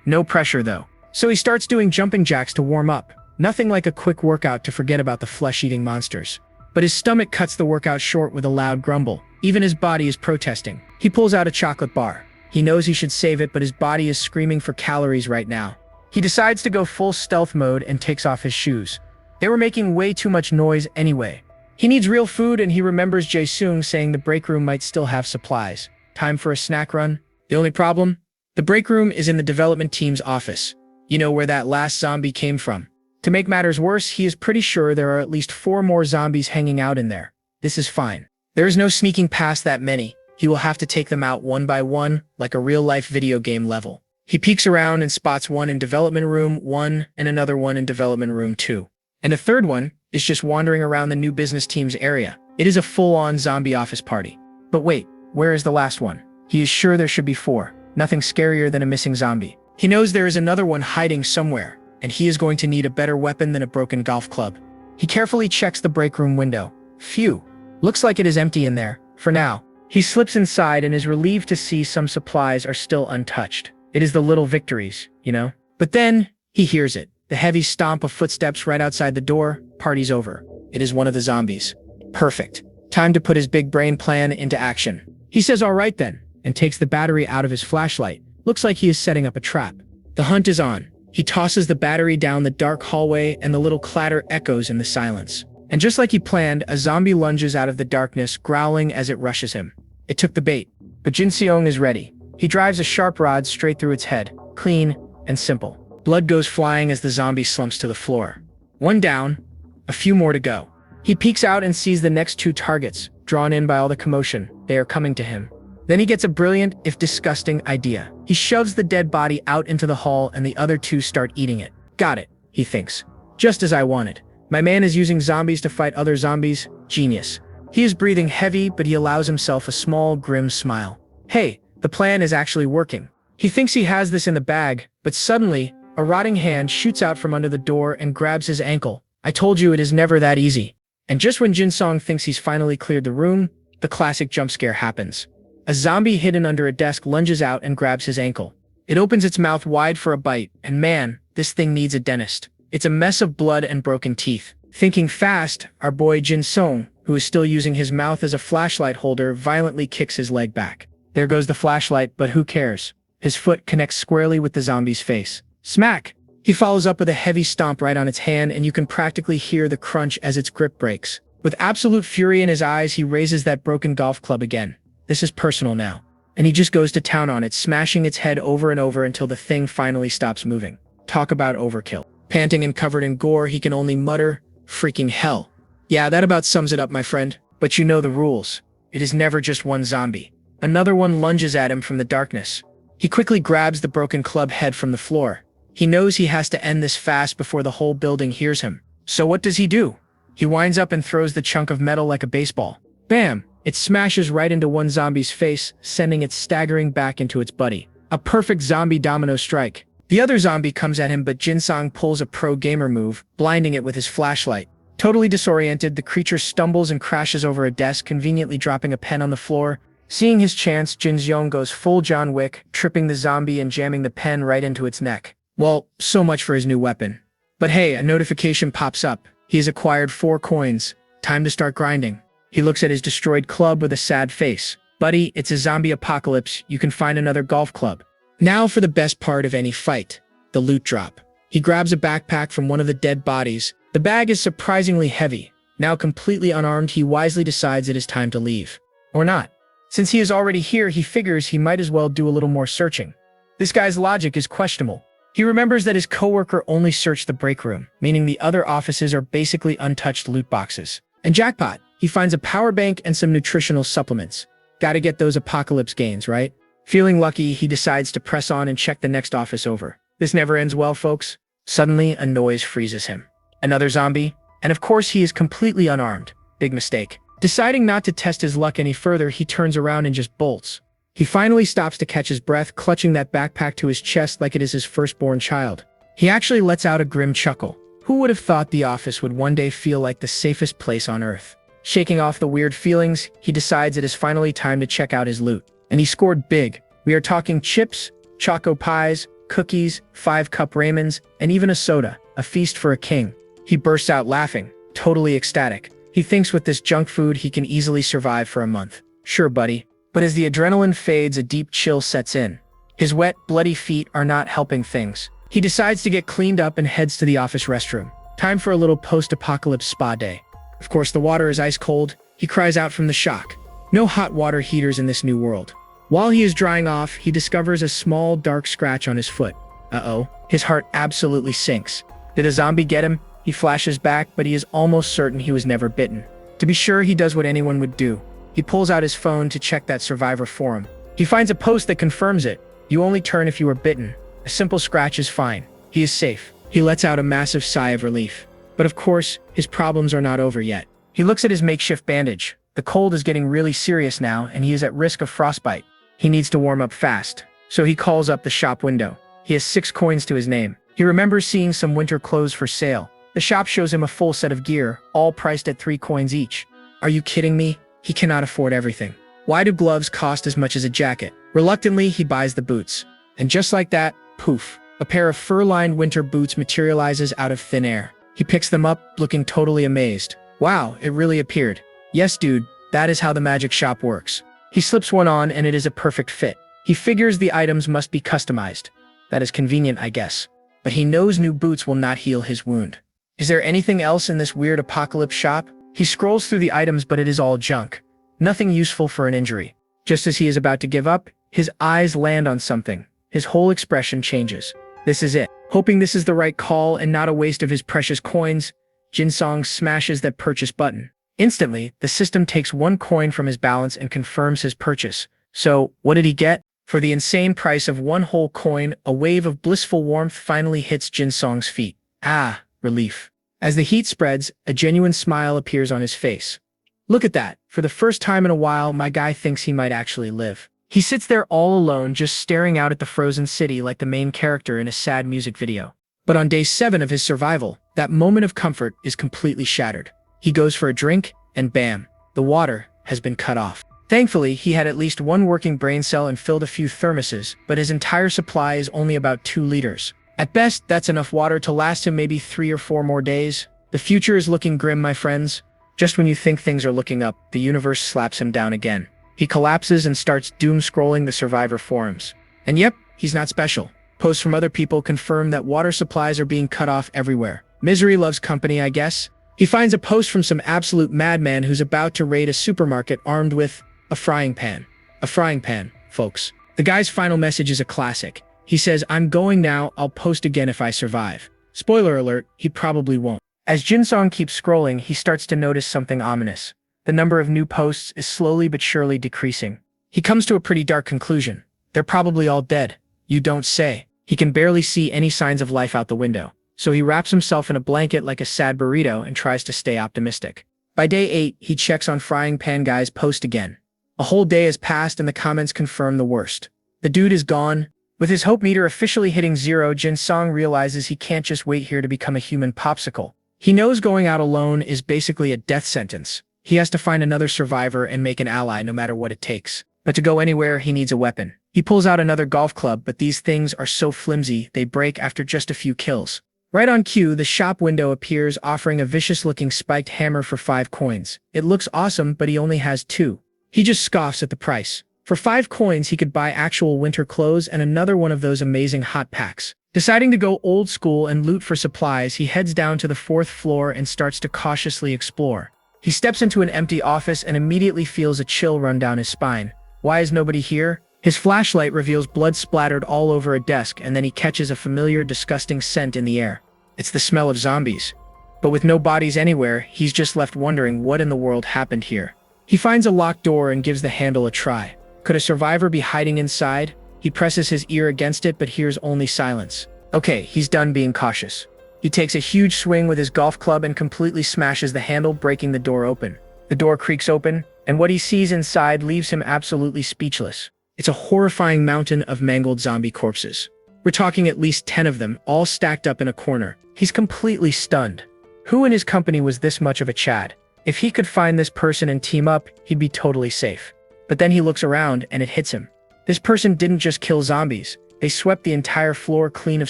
No pressure, though. So he starts doing jumping jacks to warm up. Nothing like a quick workout to forget about the flesh-eating monsters. But his stomach cuts the workout short with a loud grumble. Even his body is protesting. He pulls out a chocolate bar. He knows he should save it, but his body is screaming for calories right now. He decides to go full stealth mode and takes off his shoes. They were making way too much noise anyway. He needs real food, and he remembers Jae-sung saying the break room might still have supplies. Time for a snack run. The only problem? The break room is in the development team's office. You know where that last zombie came from. To make matters worse, he is pretty sure there are at least 4 more zombies hanging out in there. This is fine. There is no sneaking past that many. He will have to take them out one by one, like a real-life video game level. He peeks around and spots one in development room 1 and another one in development room 2. And a third one is just wandering around the new business team's area. It is a full-on zombie office party. But wait, where is the last one? He is sure there should be 4. Nothing scarier than a missing zombie. He knows there is another one hiding somewhere, and he is going to need a better weapon than a broken golf club. He carefully checks the break room window. Phew. Looks like it is empty in there, for now. He slips inside and is relieved to see some supplies are still untouched. It is the little victories, you know? But then, he hears it. The heavy stomp of footsteps right outside the door. Party's over. It is one of the zombies. Perfect. Time to put his big brain plan into action. He says all right then, and takes the battery out of his flashlight. Looks like he is setting up a trap. The hunt is on. He tosses the battery down the dark hallway and the little clatter echoes in the silence. And just like he planned, a zombie lunges out of the darkness, growling as it rushes him. It took the bait, but Jin Seong is ready. He drives a sharp rod straight through its head, clean and simple. Blood goes flying as the zombie slumps to the floor. One down, a few more to go. He peeks out and sees the next 2 targets, drawn in by all the commotion. They are coming to him. Then he gets a brilliant, if disgusting, idea. He shoves the dead body out into the hall and the other 2 start eating it. Got it, he thinks. Just as I wanted. My man is using zombies to fight other zombies. Genius. He is breathing heavy, but he allows himself a small, grim smile. Hey, the plan is actually working. He thinks he has this in the bag, but suddenly, A rotting hand shoots out from under the door and grabs his ankle. I told you it is never that easy. And just when Jin-song thinks he's finally cleared the room, the classic jump scare happens. A zombie hidden under a desk lunges out and grabs his ankle. It opens its mouth wide for a bite, and man, this thing needs a dentist. It's a mess of blood and broken teeth. Thinking fast, our boy Jin-song, who is still using his mouth as a flashlight holder, violently kicks his leg back. There goes the flashlight, but who cares? His foot connects squarely with the zombie's face. Smack! He follows up with a heavy stomp right on its hand, and you can practically hear the crunch as its grip breaks. With absolute fury in his eyes, he raises that broken golf club again. This is personal now. And he just goes to town on it, smashing its head over and over until the thing finally stops moving. Talk about overkill. Panting and covered in gore, he can only mutter, "Freaking hell." Yeah, that about sums it up, my friend. But you know the rules. It is never just one zombie. Another one lunges at him from the darkness. He quickly grabs the broken club head from the floor. He knows he has to end this fast before the whole building hears him. So what does he do? He winds up and throws the chunk of metal like a baseball. Bam! It smashes right into one zombie's face, sending it staggering back into its buddy. A perfect zombie domino strike. The other zombie comes at him, but Jin-song pulls a pro gamer move, blinding it with his flashlight. Totally disoriented, the creature stumbles and crashes over a desk, conveniently dropping a pen on the floor. Seeing his chance, Jin-song goes full John Wick, tripping the zombie and jamming the pen right into its neck. Well, so much for his new weapon. But hey, a notification pops up. He has acquired 4 coins. Time to start grinding. He looks at his destroyed club with a sad face. Buddy, it's a zombie apocalypse. You can find another golf club. Now for the best part of any fight, the loot drop. He grabs a backpack from one of the dead bodies. The bag is surprisingly heavy. Now completely unarmed, he wisely decides it is time to leave. Or not. Since he is already here, he figures he might as well do a little more searching. This guy's logic is questionable. He remembers that his coworker only searched the break room, meaning the other offices are basically untouched loot boxes. And jackpot, he finds a power bank and some nutritional supplements. Gotta get those apocalypse gains, right? Feeling lucky, he decides to press on and check the next office over. This never ends well, folks. Suddenly, a noise freezes him. Another zombie? And of course, he is completely unarmed. Big mistake. Deciding not to test his luck any further, he turns around and just bolts. He finally stops to catch his breath, clutching that backpack to his chest like it is his firstborn child. He actually lets out a grim chuckle. Who would have thought the office would one day feel like the safest place on Earth? Shaking off the weird feelings, he decides it is finally time to check out his loot. And he scored big. We are talking chips, choco pies, cookies, 5-cup ramens, and even a soda, a feast for a king. He bursts out laughing, totally ecstatic. He thinks with this junk food he can easily survive for a month. Sure, buddy. But as the adrenaline fades, a deep chill sets in. His wet, bloody feet are not helping things. He decides to get cleaned up and heads to the office restroom. Time for a little post-apocalypse spa day. Of course, the water is ice cold. He cries out from the shock. No hot water heaters in this new world. While he is drying off, he discovers a small, dark scratch on his foot. Uh-oh. His heart absolutely sinks. Did a zombie get him? He flashes back, but he is almost certain he was never bitten. To be sure, he does what anyone would do. He pulls out his phone to check that survivor forum. He finds a post that confirms it. You only turn if you were bitten. A simple scratch is fine. He is safe. He lets out a massive sigh of relief. But of course, his problems are not over yet. He looks at his makeshift bandage. The cold is getting really serious now, and he is at risk of frostbite. He needs to warm up fast. So he calls up the shop window. He has 6 coins to his name. He remembers seeing some winter clothes for sale. The shop shows him a full set of gear, all priced at 3 coins each. Are you kidding me? He cannot afford everything. Why do gloves cost as much as a jacket? Reluctantly, he buys the boots. And just like that, poof, a pair of fur-lined winter boots materializes out of thin air. He picks them up, looking totally amazed. Wow, it really appeared. Yes, dude, that is how the magic shop works. He slips one on and it is a perfect fit. He figures the items must be customized. That is convenient, I guess. But he knows new boots will not heal his wound. Is there anything else in this weird apocalypse shop? He scrolls through the items, but it is all junk. Nothing useful for an injury. Just as he is about to give up, his eyes land on something. His whole expression changes. This is it. Hoping this is the right call and not a waste of his precious coins, Jin-song smashes that purchase button. Instantly, the system takes 1 coin from his balance and confirms his purchase. So, what did he get? For the insane price of 1 whole coin, a wave of blissful warmth finally hits Jin-song's feet. Ah, relief. As the heat spreads, a genuine smile appears on his face. Look at that. For the first time in a while, my guy thinks he might actually live. He sits there all alone, just staring out at the frozen city like the main character in a sad music video. But on day 7 of his survival, that moment of comfort is completely shattered. He goes for a drink, and bam, the water has been cut off. Thankfully, he had at least one working brain cell and filled a few thermoses, but his entire supply is only about 2 liters. At best, that's enough water to last him maybe 3 or 4 more days. The future is looking grim, my friends. Just when you think things are looking up, the universe slaps him down again. He collapses and starts doom-scrolling the survivor forums. And yep, he's not special. Posts from other people confirm that water supplies are being cut off everywhere. Misery loves company, I guess. He finds a post from some absolute madman who's about to raid a supermarket armed with a frying pan. A frying pan, folks. The guy's final message is a classic. He says, "I'm going now, I'll post again if I survive." Spoiler alert, he probably won't. As Jinsong keeps scrolling, he starts to notice something ominous. The number of new posts is slowly but surely decreasing. He comes to a pretty dark conclusion. They're probably all dead. You don't say. He can barely see any signs of life out the window. So he wraps himself in a blanket like a sad burrito and tries to stay optimistic. By day 8, he checks on Frying Pan Guy's post again. A whole day has passed and the comments confirm the worst. The dude is gone. With his hope meter officially hitting 0, Jinsong realizes he can't just wait here to become a human popsicle. He knows going out alone is basically a death sentence. He has to find another survivor and make an ally no matter what it takes. But to go anywhere, he needs a weapon. He pulls out another golf club, but these things are so flimsy, they break after just a few kills. Right on cue, the shop window appears offering a vicious-looking spiked hammer for 5 coins. It looks awesome, but he only has 2. He just scoffs at the price. For 5 coins, he could buy actual winter clothes and another one of those amazing hot packs. Deciding to go old school and loot for supplies, he heads down to the 4th floor and starts to cautiously explore. He steps into an empty office and immediately feels a chill run down his spine. Why is nobody here? His flashlight reveals blood splattered all over a desk, and then he catches a familiar, disgusting scent in the air. It's the smell of zombies. But with no bodies anywhere, he's just left wondering what in the world happened here. He finds a locked door and gives the handle a try. Could a survivor be hiding inside? He presses his ear against it but hears only silence. Okay, he's done being cautious. He takes a huge swing with his golf club and completely smashes the handle, breaking the door open. The door creaks open, and what he sees inside leaves him absolutely speechless. It's a horrifying mountain of mangled zombie corpses. We're talking at least 10 of them, all stacked up in a corner. He's completely stunned. Who in his company was this much of a Chad? If he could find this person and team up, he'd be totally safe. But then he looks around and it hits him. This person didn't just kill zombies. They swept the entire floor clean of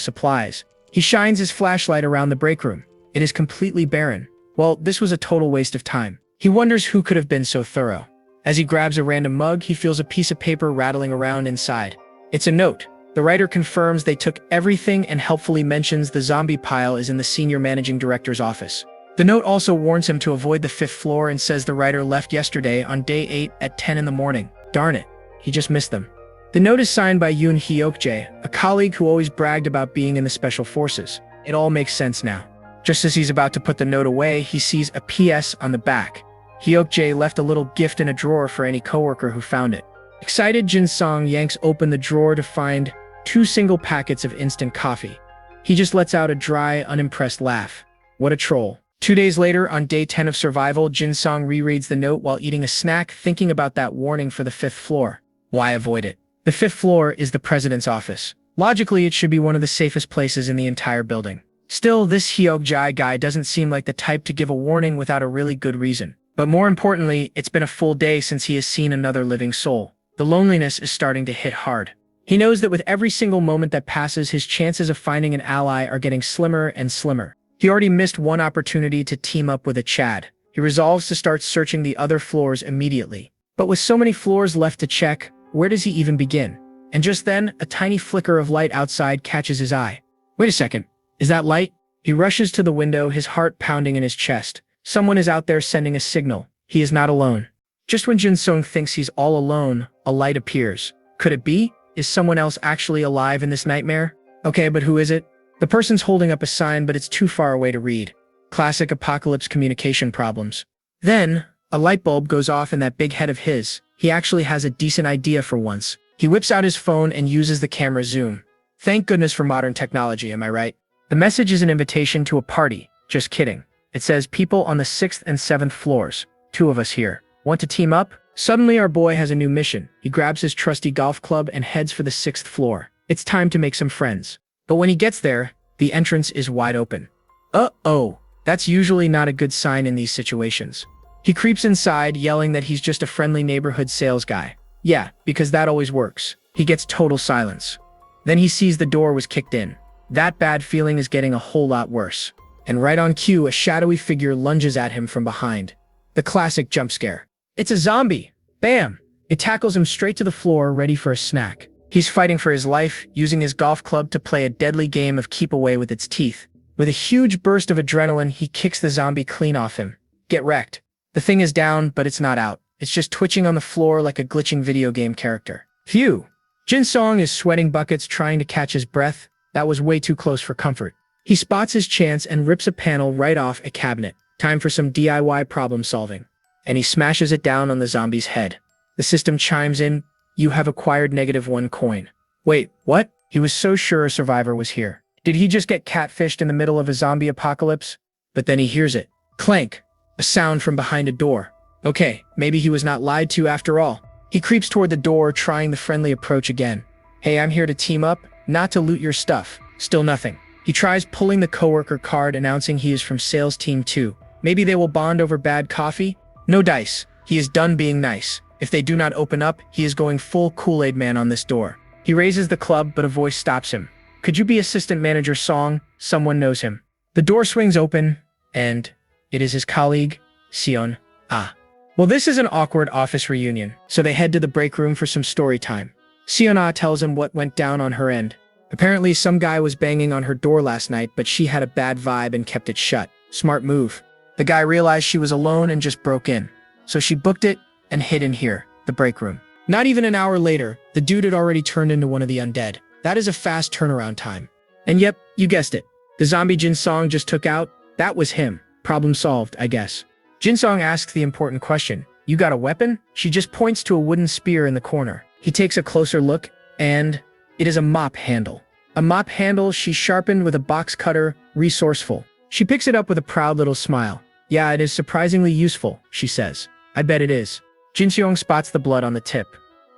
supplies. He shines his flashlight around the break room. It is completely barren. Well, this was a total waste of time. He wonders who could have been so thorough. As he grabs a random mug, he feels a piece of paper rattling around inside. It's a note. The writer confirms they took everything and helpfully mentions the zombie pile is in the senior managing director's office. The note also warns him to avoid the 5th floor and says the writer left yesterday on day 8 at 10 in the morning. Darn it, he just missed them. The note is signed by Yoon Hyokjae, a colleague who always bragged about being in the special forces. It all makes sense now. Just as he's about to put the note away, he sees a PS on the back. Hyokjae left a little gift in a drawer for any coworker who found it. Excited, Jinsong yanks open the drawer to find 2 single packets of instant coffee. He just lets out a dry, unimpressed laugh. What a troll. 2 days later, on day 10 of survival, Jinsong rereads the note while eating a snack, thinking about that warning for the 5th floor. Why avoid it? The 5th floor is the president's office. Logically, it should be one of the safest places in the entire building. Still, this Hyokjae guy doesn't seem like the type to give a warning without a really good reason. But more importantly, it's been a full day since he has seen another living soul. The loneliness is starting to hit hard. He knows that with every single moment that passes, his chances of finding an ally are getting slimmer and slimmer. He already missed one opportunity to team up with a Chad. He resolves to start searching the other floors immediately. But with so many floors left to check, where does he even begin? And just then, a tiny flicker of light outside catches his eye. Wait a second, is that light? He rushes to the window, his heart pounding in his chest. Someone is out there sending a signal. He is not alone. Just when Jinsong thinks he's all alone, a light appears. Could it be? Is someone else actually alive in this nightmare? Okay, but who is it? The person's holding up a sign, but it's too far away to read. Classic apocalypse communication problems. Then, a light bulb goes off in that big head of his. He actually has a decent idea for once. He whips out his phone and uses the camera zoom. Thank goodness for modern technology, am I right? The message is an invitation to a party. Just kidding. It says, people on the 6th and 7th floors. 2 of us here. Want to team up? Suddenly, our boy has a new mission. He grabs his trusty golf club and heads for the 6th floor. It's time to make some friends. But when he gets there, the entrance is wide open. Uh-oh, that's usually not a good sign in these situations. He creeps inside, yelling that he's just a friendly neighborhood sales guy. Yeah, because that always works. He gets total silence. Then he sees the door was kicked in. That bad feeling is getting a whole lot worse. And right on cue, a shadowy figure lunges at him from behind. The classic jump scare. It's a zombie! Bam! It tackles him straight to the floor, ready for a snack. He's fighting for his life, using his golf club to play a deadly game of keep away with its teeth. With a huge burst of adrenaline, he kicks the zombie clean off him. Get wrecked. The thing is down, but it's not out. It's just twitching on the floor like a glitching video game character. Phew! Jin-song is sweating buckets trying to catch his breath. That was way too close for comfort. He spots his chance and rips a panel right off a cabinet. Time for some DIY problem solving. And he smashes it down on the zombie's head. The system chimes in, "You have acquired -1 coin." Wait, what? He was so sure a survivor was here. Did he just get catfished in the middle of a zombie apocalypse? But then he hears it. Clank! A sound from behind a door. Okay, maybe he was not lied to after all. He creeps toward the door, trying the friendly approach again. Hey, I'm here to team up, not to loot your stuff. Still nothing. He tries pulling the coworker card, announcing he is from sales team 2. Maybe they will bond over bad coffee? No dice. He is done being nice. If they do not open up, he is going full Kool-Aid Man on this door. He raises the club, but a voice stops him. Could you be assistant manager Song? Someone knows him. The door swings open, and it is his colleague, Sion. Ah. Well, this is an awkward office reunion, so they head to the break room for some story time. Siona tells him what went down on her end. Apparently, some guy was banging on her door last night, but she had a bad vibe and kept it shut. Smart move. The guy realized she was alone and just broke in. So she booked it and hid in here, the break room. Not even an hour later, the dude had already turned into one of the undead. That is a fast turnaround time. And yep, you guessed it. The zombie Jin-song just took out, that was him. Problem solved, I guess. Jin-song asks the important question. You got a weapon? She just points to a wooden spear in the corner. He takes a closer look, and it is a mop handle. A mop handle she sharpened with a box cutter, resourceful. She picks it up with a proud little smile. Yeah, it is surprisingly useful, she says. I bet it is. Jin-seong spots the blood on the tip.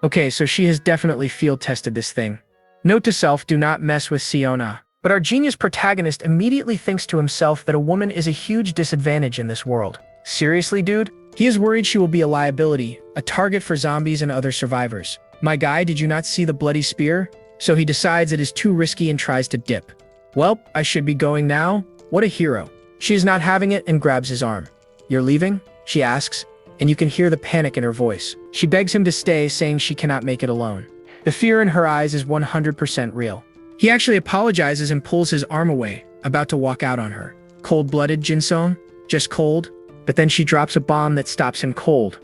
Okay, so she has definitely field-tested this thing. Note to self, do not mess with Siona. But our genius protagonist immediately thinks to himself that a woman is a huge disadvantage in this world. Seriously, dude? He is worried she will be a liability, a target for zombies and other survivors. My guy, did you not see the bloody spear? So he decides it is too risky and tries to dip. Well, I should be going now. What a hero. She is not having it and grabs his arm. You're leaving? She asks, and you can hear the panic in her voice. She begs him to stay, saying she cannot make it alone. The fear in her eyes is 100% real. He actually apologizes and pulls his arm away, about to walk out on her. Cold-blooded, Jin-song? Just cold? But then she drops a bomb that stops him cold.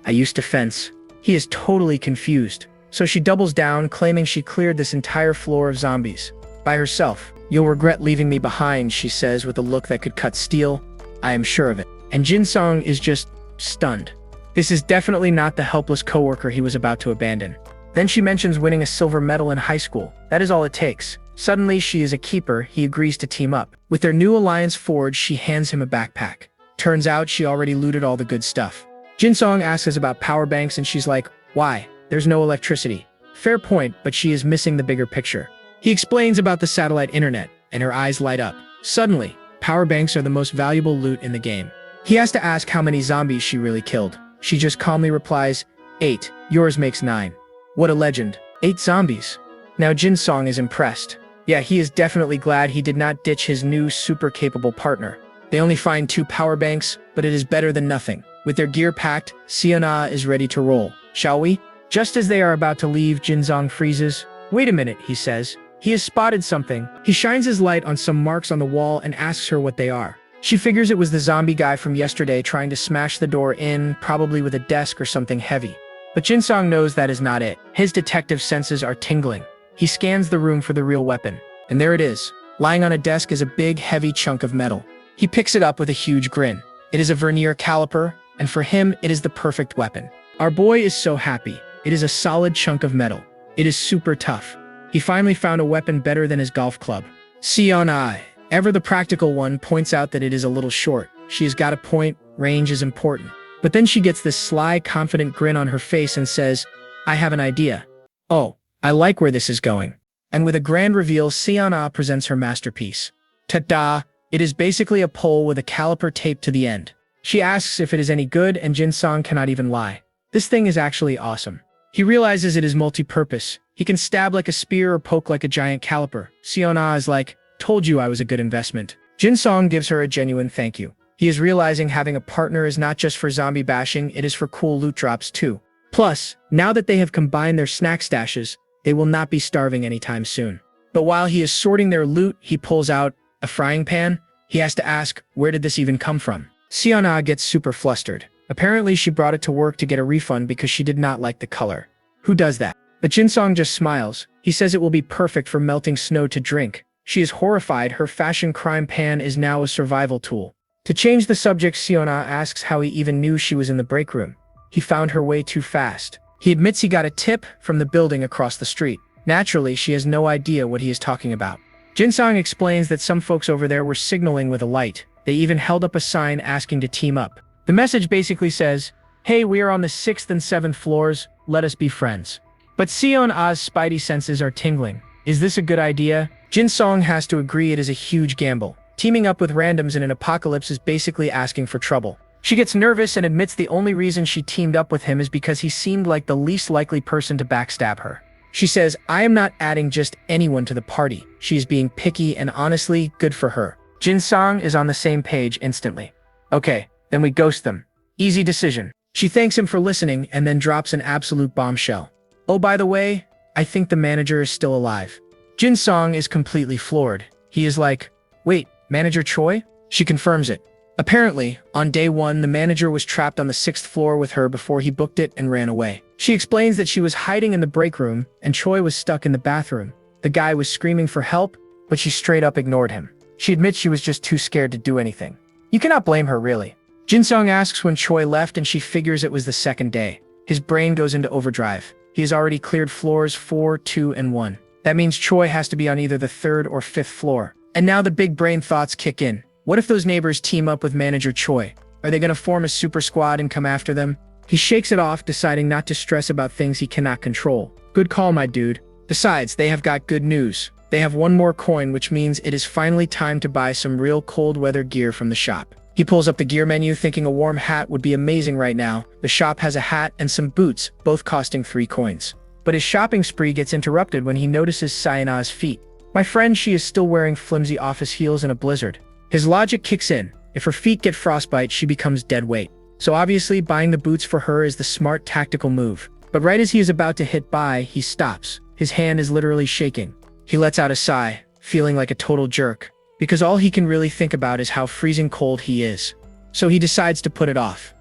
I used to fence. He is totally confused. So she doubles down, claiming she cleared this entire floor of zombies. By herself. You'll regret leaving me behind, she says with a look that could cut steel. I am sure of it. And Jin-song is just stunned. This is definitely not the helpless coworker he was about to abandon. Then she mentions winning a silver medal in high school. That is all it takes. Suddenly, she is a keeper. He agrees to team up. With their new alliance forged, she hands him a backpack. Turns out she already looted all the good stuff. Jin-song asks us about power banks and she's like, why? There's no electricity. Fair point, but she is missing the bigger picture. He explains about the satellite internet, and her eyes light up. Suddenly, power banks are the most valuable loot in the game. He has to ask how many zombies she really killed. She just calmly replies, 8. Yours makes 9. What a legend. 8 zombies. Now Jin-song is impressed. Yeah, he is definitely glad he did not ditch his new super capable partner. They only find 2 power banks, but it is better than nothing. With their gear packed, Siona is ready to roll. Shall we? Just as they are about to leave, Jin-song freezes. Wait a minute, he says. He has spotted something. He shines his light on some marks on the wall and asks her what they are. She figures it was the zombie guy from yesterday trying to smash the door in, probably with a desk or something heavy. But Jin-song knows that is not it. His detective senses are tingling. He scans the room for the real weapon. And there it is. Lying on a desk is a big, heavy chunk of metal. He picks it up with a huge grin. It is a vernier caliper, and for him, it is the perfect weapon. Our boy is so happy. It is a solid chunk of metal. It is super tough. He finally found a weapon better than his golf club. Siona, ever the practical one, points out that it is a little short. She has got a point. Range is important. But then she gets this sly, confident grin on her face and says, I have an idea. Oh, I like where this is going. And with a grand reveal, Seon-ah presents her masterpiece. Ta-da! It is basically a pole with a caliper taped to the end. She asks if it is any good, and Jin-sung cannot even lie. This thing is actually awesome. He realizes it is multi-purpose. He can stab like a spear or poke like a giant caliper. Seon-ah is like, told you I was a good investment. Jin-sung gives her a genuine thank you. He is realizing having a partner is not just for zombie bashing, it is for cool loot drops too. Plus, now that they have combined their snack stashes, they will not be starving anytime soon. But while he is sorting their loot, he pulls out a frying pan. He has to ask, where did this even come from? Seon-ah gets super flustered. Apparently she brought it to work to get a refund because she did not like the color. Who does that? But Jin-sung just smiles. He says it will be perfect for melting snow to drink. She is horrified. Her fashion crime pan is now a survival tool. To change the subject, Seon-ah asks how he even knew she was in the break room. He found her way too fast. He admits he got a tip from the building across the street. Naturally, she has no idea what he is talking about. Jin-sung explains that some folks over there were signaling with a light. They even held up a sign asking to team up. The message basically says, hey, we are on the 6th and 7th floors, let us be friends. But Seon-ah's spidey senses are tingling. Is this a good idea? Jin-sung has to agree it is a huge gamble. Teaming up with randoms in an apocalypse is basically asking for trouble. She gets nervous and admits the only reason she teamed up with him is because he seemed like the least likely person to backstab her. She says, I am not adding just anyone to the party. She is being picky and honestly, good for her. Jin-sung is on the same page instantly. Okay, then we ghost them. Easy decision. She thanks him for listening and then drops an absolute bombshell. Oh, by the way, I think the manager is still alive. Jin-sung is completely floored. He is like, wait, Manager Choi? She confirms it. Apparently, on day 1, the manager was trapped on the 6th floor with her before he booked it and ran away. She explains that she was hiding in the break room and Choi was stuck in the bathroom. The guy was screaming for help, but she straight up ignored him. She admits she was just too scared to do anything. You cannot blame her, really. Jin-sung asks when Choi left and she figures it was the 2nd day. His brain goes into overdrive. He has already cleared floors 4, 2, and 1. That means Choi has to be on either the 3rd or 5th floor. And now the big brain thoughts kick in. What if those neighbors team up with Manager Choi? Are they going to form a super squad and come after them? He shakes it off, deciding not to stress about things he cannot control. Good call, my dude. Besides, they have got good news. They have one more coin, which means it is finally time to buy some real cold weather gear from the shop. He pulls up the gear menu, thinking a warm hat would be amazing right now. The shop has a hat and some boots, both costing 3 coins. But his shopping spree gets interrupted when he notices Sayana's feet. My friend, she is still wearing flimsy office heels in a blizzard. His logic kicks in. If her feet get frostbite, she becomes dead weight. So obviously, buying the boots for her is the smart tactical move. But right as he is about to hit buy, he stops. His hand is literally shaking. He lets out a sigh, feeling like a total jerk, because all he can really think about is how freezing cold he is. So he decides to put it off.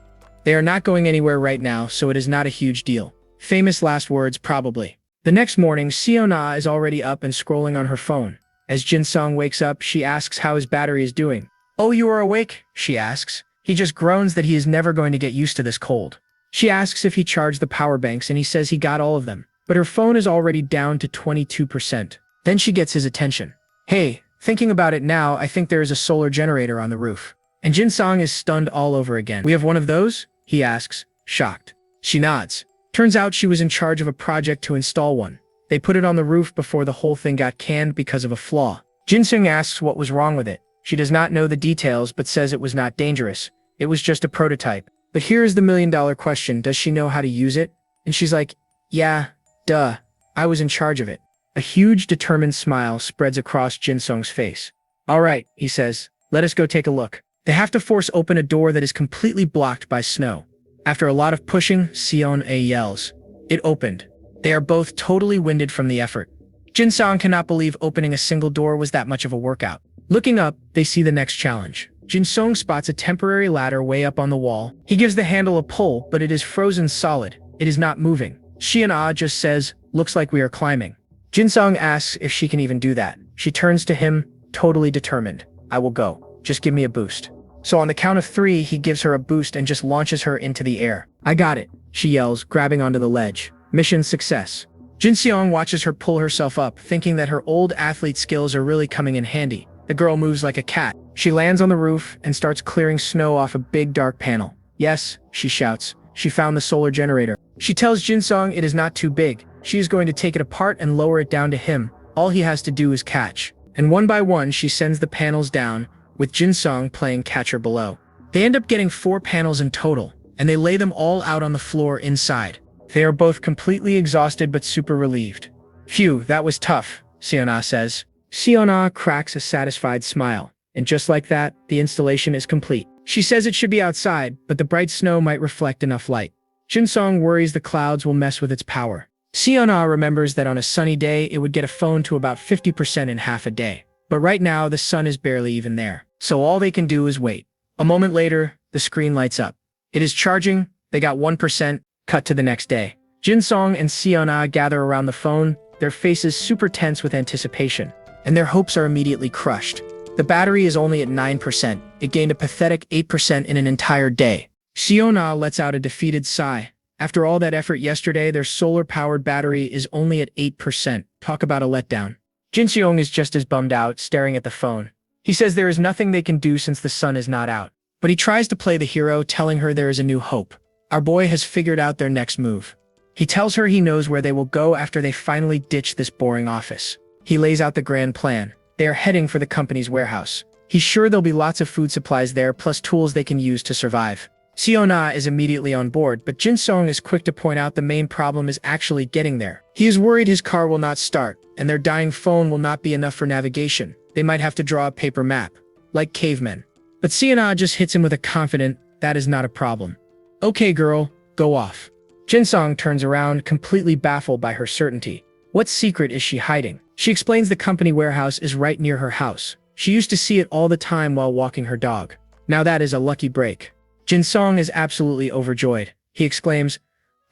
They are not going anywhere right now, so it is not a huge deal. Famous last words, probably. The next morning, Seon-ah is already up and scrolling on her phone. As Jin-sung wakes up, she asks how his battery is doing. Oh, you are awake? She asks. He just groans that he is never going to get used to this cold. She asks if he charged the power banks and he says he got all of them. But her phone is already down to 22%. Then she gets his attention. Hey, thinking about it now, I think there is a solar generator on the roof. And Jin-sung is stunned all over again. We have one of those? He asks, shocked. She nods. Turns out she was in charge of a project to install one. They put it on the roof before the whole thing got canned because of a flaw. Jin-sung asks what was wrong with it. She does not know the details but says it was not dangerous. It was just a prototype. But here is the million-dollar question. Does she know how to use it? And she's like, yeah, duh. I was in charge of it. A huge, determined smile spreads across Jin-sung's face. All right, he says. Let us go take a look. They have to force open a door that is completely blocked by snow. After a lot of pushing, Seon-ah yells. It opened. They are both totally winded from the effort. Jin-sung cannot believe opening a single door was that much of a workout. Looking up, they see the next challenge. Jin-sung spots a temporary ladder way up on the wall. He gives the handle a pull, but it is frozen solid. It is not moving. Seon-ah just says, looks like we are climbing. Jin-sung asks if she can even do that. She turns to him, totally determined. I will go. Just give me a boost. So on the count of 3, he gives her a boost and just launches her into the air. I got it, she yells, grabbing onto the ledge. Mission success. Jin-sung watches her pull herself up, thinking that her old athlete skills are really coming in handy. The girl moves like a cat. She lands on the roof and starts clearing snow off a big dark panel. Yes, she shouts. She found the solar generator. She tells Jinsong it is not too big. She is going to take it apart and lower it down to him. All he has to do is catch. And one by one, she sends the panels down, with Jinsong playing catcher below. They end up getting 4 panels in total, and they lay them all out on the floor inside. They are both completely exhausted but super relieved. Phew, that was tough, Siona says. Siona cracks a satisfied smile, and just like that, the installation is complete. She says it should be outside, but the bright snow might reflect enough light. Jinsong worries the clouds will mess with its power. Siona remembers that on a sunny day, it would get a phone to about 50% in half a day. But right now, the sun is barely even there. So all they can do is wait. A moment later, the screen lights up. It is charging, they got 1%, cut to the next day. Jinsong and Siona gather around the phone, their faces super tense with anticipation, and their hopes are immediately crushed. The battery is only at 9%. It gained a pathetic 8% in an entire day. Siona lets out a defeated sigh. After all that effort yesterday, their solar-powered battery is only at 8%. Talk about a letdown. Jinseong is just as bummed out, staring at the phone. He says there is nothing they can do since the sun is not out. But he tries to play the hero, telling her there is a new hope. Our boy has figured out their next move. He tells her he knows where they will go after they finally ditch this boring office. He lays out the grand plan. They are heading for the company's warehouse. He's sure there'll be lots of food supplies there, plus tools they can use to survive. Siona is immediately on board, but Jinsong is quick to point out the main problem is actually getting there. He is worried his car will not start, and their dying phone will not be enough for navigation. They might have to draw a paper map, like cavemen. But Siona just hits him with a confident, that is not a problem. Okay girl, go off. Jinsong turns around, completely baffled by her certainty. What secret is she hiding? She explains the company warehouse is right near her house. She used to see it all the time while walking her dog. Now that is a lucky break. Jinsong is absolutely overjoyed. He exclaims,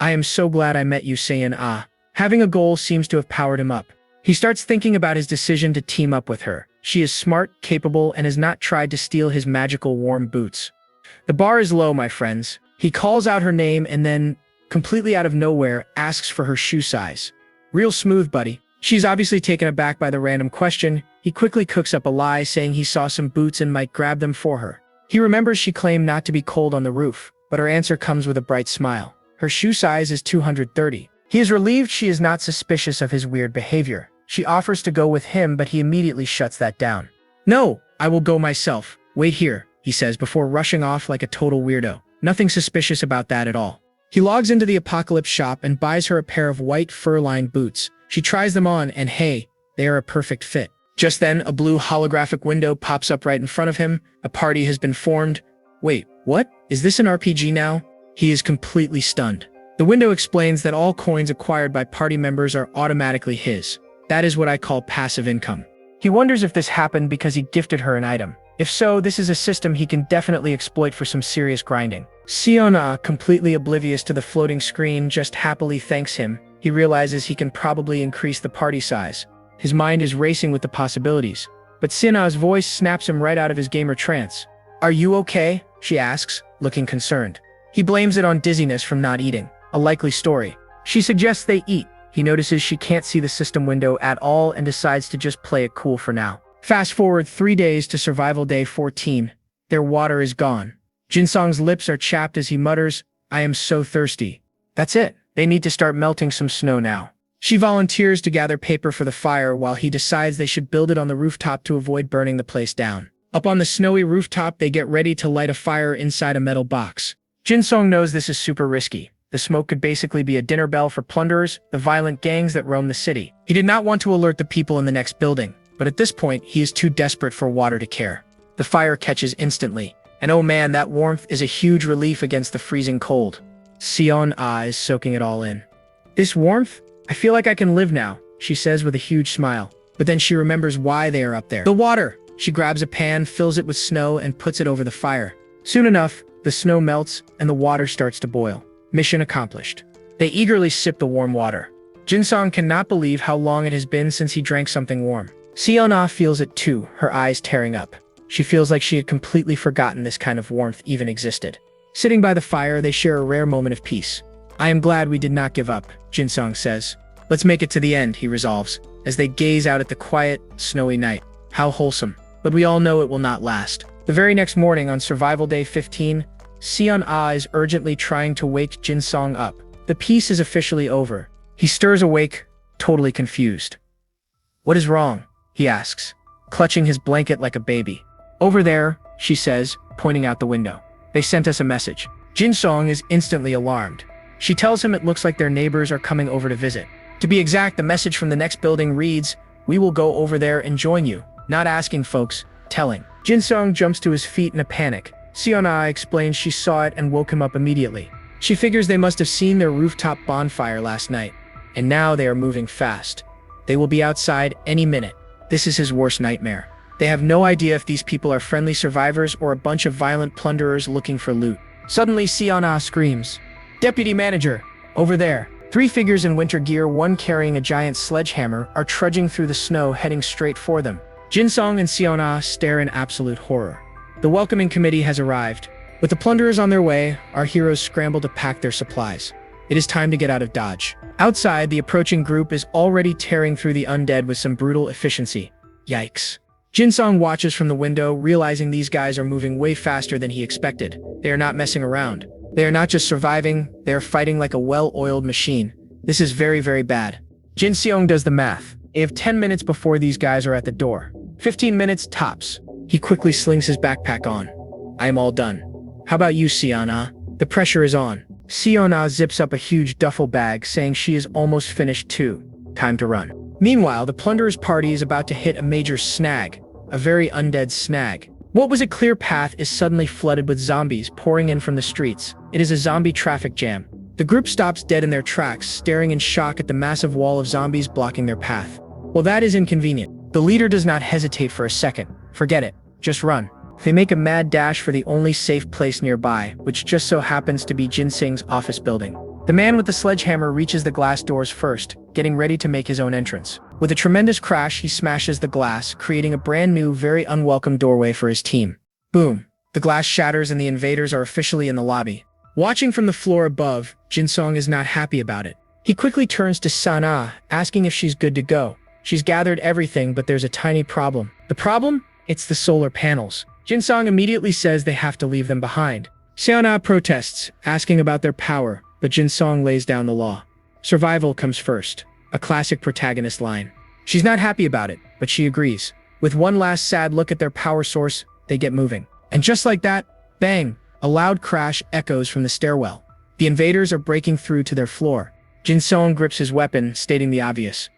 I am so glad I met you, Seon-ah. Having a goal seems to have powered him up. He starts thinking about his decision to team up with her. She is smart, capable, and has not tried to steal his magical warm boots. The bar is low, my friends. He calls out her name and then, completely out of nowhere, asks for her shoe size. Real smooth, buddy. She's obviously taken aback by the random question. He quickly cooks up a lie, saying he saw some boots and might grab them for her. He remembers she claimed not to be cold on the roof, but her answer comes with a bright smile. Her shoe size is 230. He is relieved she is not suspicious of his weird behavior. She offers to go with him, but he immediately shuts that down. No, I will go myself. Wait here, he says before rushing off like a total weirdo. Nothing suspicious about that at all. He logs into the Apocalypse shop and buys her a pair of white fur-lined boots. She tries them on and hey, they are a perfect fit. Just then, a blue holographic window pops up right in front of him. A party has been formed. Wait, what? Is this an RPG now? He is completely stunned. The window explains that all coins acquired by party members are automatically his. That is what I call passive income. He wonders if this happened because he gifted her an item. If so, this is a system he can definitely exploit for some serious grinding. Siona, completely oblivious to the floating screen, just happily thanks him. He realizes he can probably increase the party size. His mind is racing with the possibilities. But Siona's voice snaps him right out of his gamer trance. Are you okay? She asks, looking concerned. He blames it on dizziness from not eating. A likely story. She suggests they eat. He notices she can't see the system window at all and decides to just play it cool for now. Fast forward 3 days to survival day 14. Their water is gone. Jinsong's lips are chapped as he mutters, I am so thirsty. That's it. They need to start melting some snow now. She volunteers to gather paper for the fire while he decides they should build it on the rooftop to avoid burning the place down. Up on the snowy rooftop, they get ready to light a fire inside a metal box. Jinsong knows this is super risky. The smoke could basically be a dinner bell for plunderers, the violent gangs that roam the city. He did not want to alert the people in the next building, but at this point, he is too desperate for water to care. The fire catches instantly, and oh man, that warmth is a huge relief against the freezing cold. Sion-ah is soaking it all in. This warmth? I feel like I can live now, she says with a huge smile. But then she remembers why they are up there. The water! She grabs a pan, fills it with snow, and puts it over the fire. Soon enough, the snow melts, and the water starts to boil. Mission accomplished. They eagerly sip the warm water. Jinsong cannot believe how long it has been since he drank something warm. Sion-ah feels it too, her eyes tearing up. She feels like she had completely forgotten this kind of warmth even existed. Sitting by the fire, they share a rare moment of peace. I am glad we did not give up, Jinsong says. Let's make it to the end, he resolves, as they gaze out at the quiet, snowy night. How wholesome. But we all know it will not last. The very next morning on survival day 15, Sion Ah is urgently trying to wake Jin Song up. The piece is officially over. He stirs awake, totally confused. "What is wrong?" he asks, clutching his blanket like a baby. "Over there," she says, pointing out the window. "They sent us a message." Jin Song is instantly alarmed. She tells him it looks like their neighbors are coming over to visit. To be exact, the message from the next building reads, "We will go over there and join you." Not asking, folks, telling. Jin Song jumps to his feet in a panic. Sion Ah explains she saw it and woke him up immediately. She figures they must have seen their rooftop bonfire last night, and now they are moving fast. They will be outside any minute. This is his worst nightmare. They have no idea if these people are friendly survivors or a bunch of violent plunderers looking for loot. Suddenly, Sion Ah screams, "Deputy manager, over there!" Three figures in winter gear, one carrying a giant sledgehammer, are trudging through the snow heading straight for them. Jin Song and Sion Ah stare in absolute horror. The welcoming committee has arrived. With the plunderers on their way, our heroes scramble to pack their supplies. It is time to get out of Dodge. Outside, the approaching group is already tearing through the undead with some brutal efficiency. Yikes. Jin Song watches from the window, realizing these guys are moving way faster than he expected. They are not messing around. They are not just surviving, they are fighting like a well-oiled machine. This is very, very bad. Jin Seong does the math. They have 10 minutes before these guys are at the door. 15 minutes tops. He quickly slings his backpack on. "I am all done. How about you, Sion Ah?" The pressure is on. Sion Ah zips up a huge duffel bag, saying she is almost finished too. Time to run. Meanwhile, the plunderers' party is about to hit a major snag. A very undead snag. What was a clear path is suddenly flooded with zombies pouring in from the streets. It is a zombie traffic jam. The group stops dead in their tracks, staring in shock at the massive wall of zombies blocking their path. Well, that is inconvenient. The leader does not hesitate for a second. Forget it. Just run. They make a mad dash for the only safe place nearby, which just so happens to be Ginseng's office building. The man with the sledgehammer reaches the glass doors first, getting ready to make his own entrance. With a tremendous crash, he smashes the glass, creating a brand new, very unwelcome doorway for his team. Boom. The glass shatters and the invaders are officially in the lobby. Watching from the floor above, Jin Song is not happy about it. He quickly turns to Sana, asking if she's good to go. She's gathered everything, but there's a tiny problem. The problem? It's the solar panels. Jin Song immediately says they have to leave them behind. Sana protests, asking about their power, but Jin Song lays down the law. Survival comes first. A classic protagonist line. She's not happy about it, but she agrees. With one last sad look at their power source, they get moving. And just like that, bang, a loud crash echoes from the stairwell. The invaders are breaking through to their floor. Jin Song grips his weapon, stating the obvious.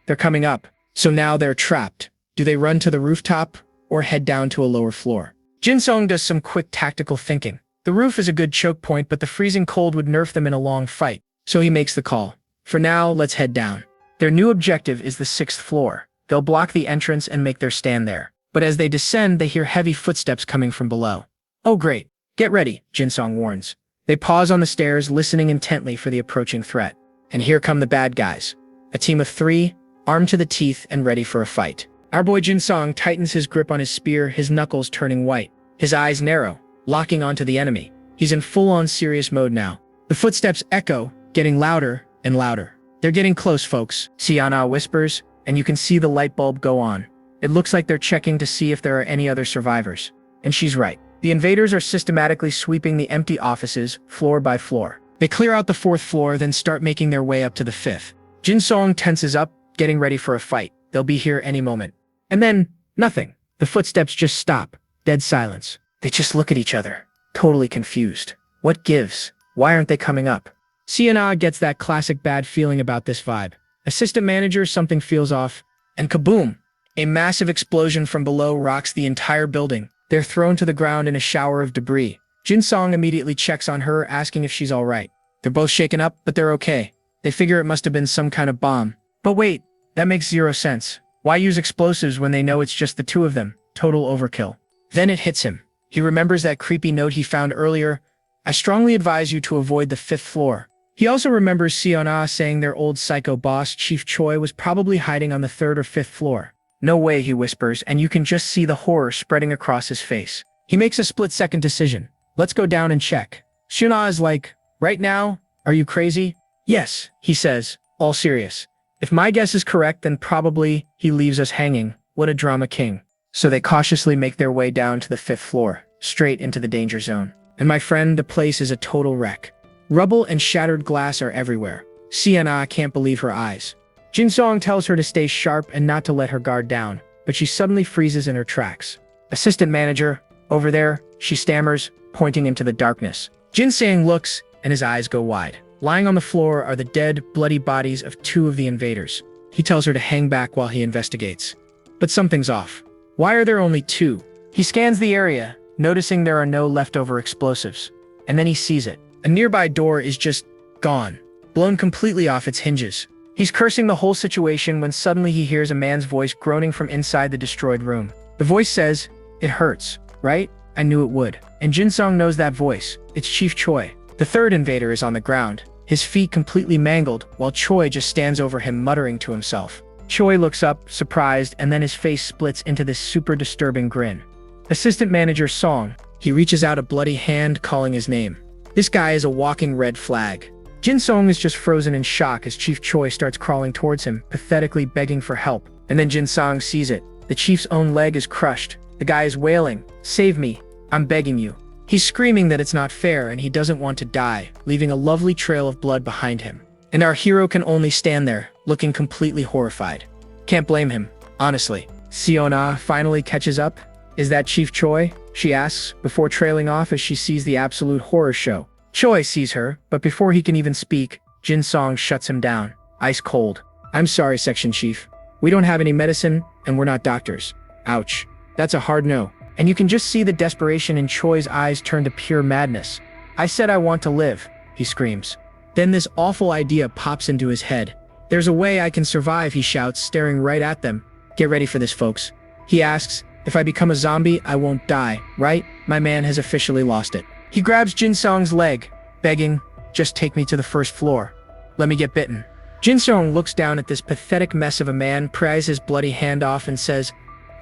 They're coming up, so now they're trapped. Do they run to the rooftop or head down to a lower floor? Jin Song does some quick tactical thinking. The roof is a good choke point, but the freezing cold would nerf them in a long fight. So he makes the call. For now, let's head down. Their new objective is the 6th floor. They'll block the entrance and make their stand there. But as they descend, they hear heavy footsteps coming from below. Oh great. Get ready, Jin Song warns. They pause on the stairs, listening intently for the approaching threat. And here come the bad guys. A team of 3, armed to the teeth and ready for a fight. Our boy Jin Song tightens his grip on his spear, his knuckles turning white. His eyes narrow, locking onto the enemy. He's in full-on serious mode now. The footsteps echo, getting louder and louder. They're getting close, folks, Siana whispers, and you can see the light bulb go on. It looks like they're checking to see if there are any other survivors. And she's right. The invaders are systematically sweeping the empty offices, floor by floor. They clear out the 4th floor, then start making their way up to the 5th. Jin Song tenses up, getting ready for a fight. They'll be here any moment. And then, nothing. The footsteps just stop. Dead silence. They just look at each other, totally confused. What gives? Why aren't they coming up? Siana gets that classic bad feeling about this vibe. Assistant manager, something feels off. And kaboom! A massive explosion from below rocks the entire building. They're thrown to the ground in a shower of debris. Jin Song immediately checks on her, asking if she's alright. They're both shaken up, but they're okay. They figure it must have been some kind of bomb. But wait, that makes zero sense. Why use explosives when they know it's just the 2 of them? Total overkill. Then it hits him. He remembers that creepy note he found earlier. I strongly advise you to avoid the 5th floor. He also remembers Siona saying their old psycho boss, Chief Choi, was probably hiding on the 3rd or 5th floor. No way, he whispers, and you can just see the horror spreading across his face. He makes a split-second decision. Let's go down and check. Siona is like, right now? Are you crazy? Yes, he says, all serious. If my guess is correct, then probably he leaves us hanging. What a drama king. So they cautiously make their way down to the 5th floor, straight into the danger zone. And my friend, the place is a total wreck. Rubble and shattered glass are everywhere. Sienna can't believe her eyes. Jinsong tells her to stay sharp and not to let her guard down, but she suddenly freezes in her tracks. Assistant manager, over there, she stammers, pointing into the darkness. Jinsang looks, and his eyes go wide. Lying on the floor are the dead, bloody bodies of 2 of the invaders. He tells her to hang back while he investigates. But something's off. Why are there only 2? He scans the area, noticing there are no leftover explosives. And then he sees it. A nearby door is just gone, blown completely off its hinges. He's cursing the whole situation when suddenly he hears a man's voice groaning from inside the destroyed room. The voice says, "It hurts, right? I knew it would." And Jinsong knows that voice. It's Chief Choi. The 3rd invader is on the ground, his feet completely mangled, while Choi just stands over him muttering to himself. Choi looks up, surprised, and then his face splits into this super disturbing grin. Assistant manager Song. He reaches out a bloody hand calling his name. This guy is a walking red flag. Jinsong is just frozen in shock as Chief Choi starts crawling towards him, pathetically begging for help. And then Jinsong sees it. The chief's own leg is crushed. The guy is wailing, "Save me, I'm begging you." He's screaming that it's not fair and he doesn't want to die, leaving a lovely trail of blood behind him. And our hero can only stand there, looking completely horrified. Can't blame him, honestly. Siona finally catches up. "Is that Chief Choi?" she asks, before trailing off as she sees the absolute horror show. Choi sees her, but before he can even speak, Jinsong shuts him down, ice cold. "I'm sorry, Section Chief. We don't have any medicine, and we're not doctors." Ouch. That's a hard no. And you can just see the desperation in Choi's eyes turn to pure madness. "I said I want to live," he screams. Then this awful idea pops into his head. "There's a way I can survive," he shouts, staring right at them. "Get ready for this, folks." He asks, "If I become a zombie, I won't die, right? My man has officially lost it." He grabs Jinsong's leg, begging, "Just take me to the 1st floor. Let me get bitten." Jinsong looks down at this pathetic mess of a man, pries his bloody hand off and says,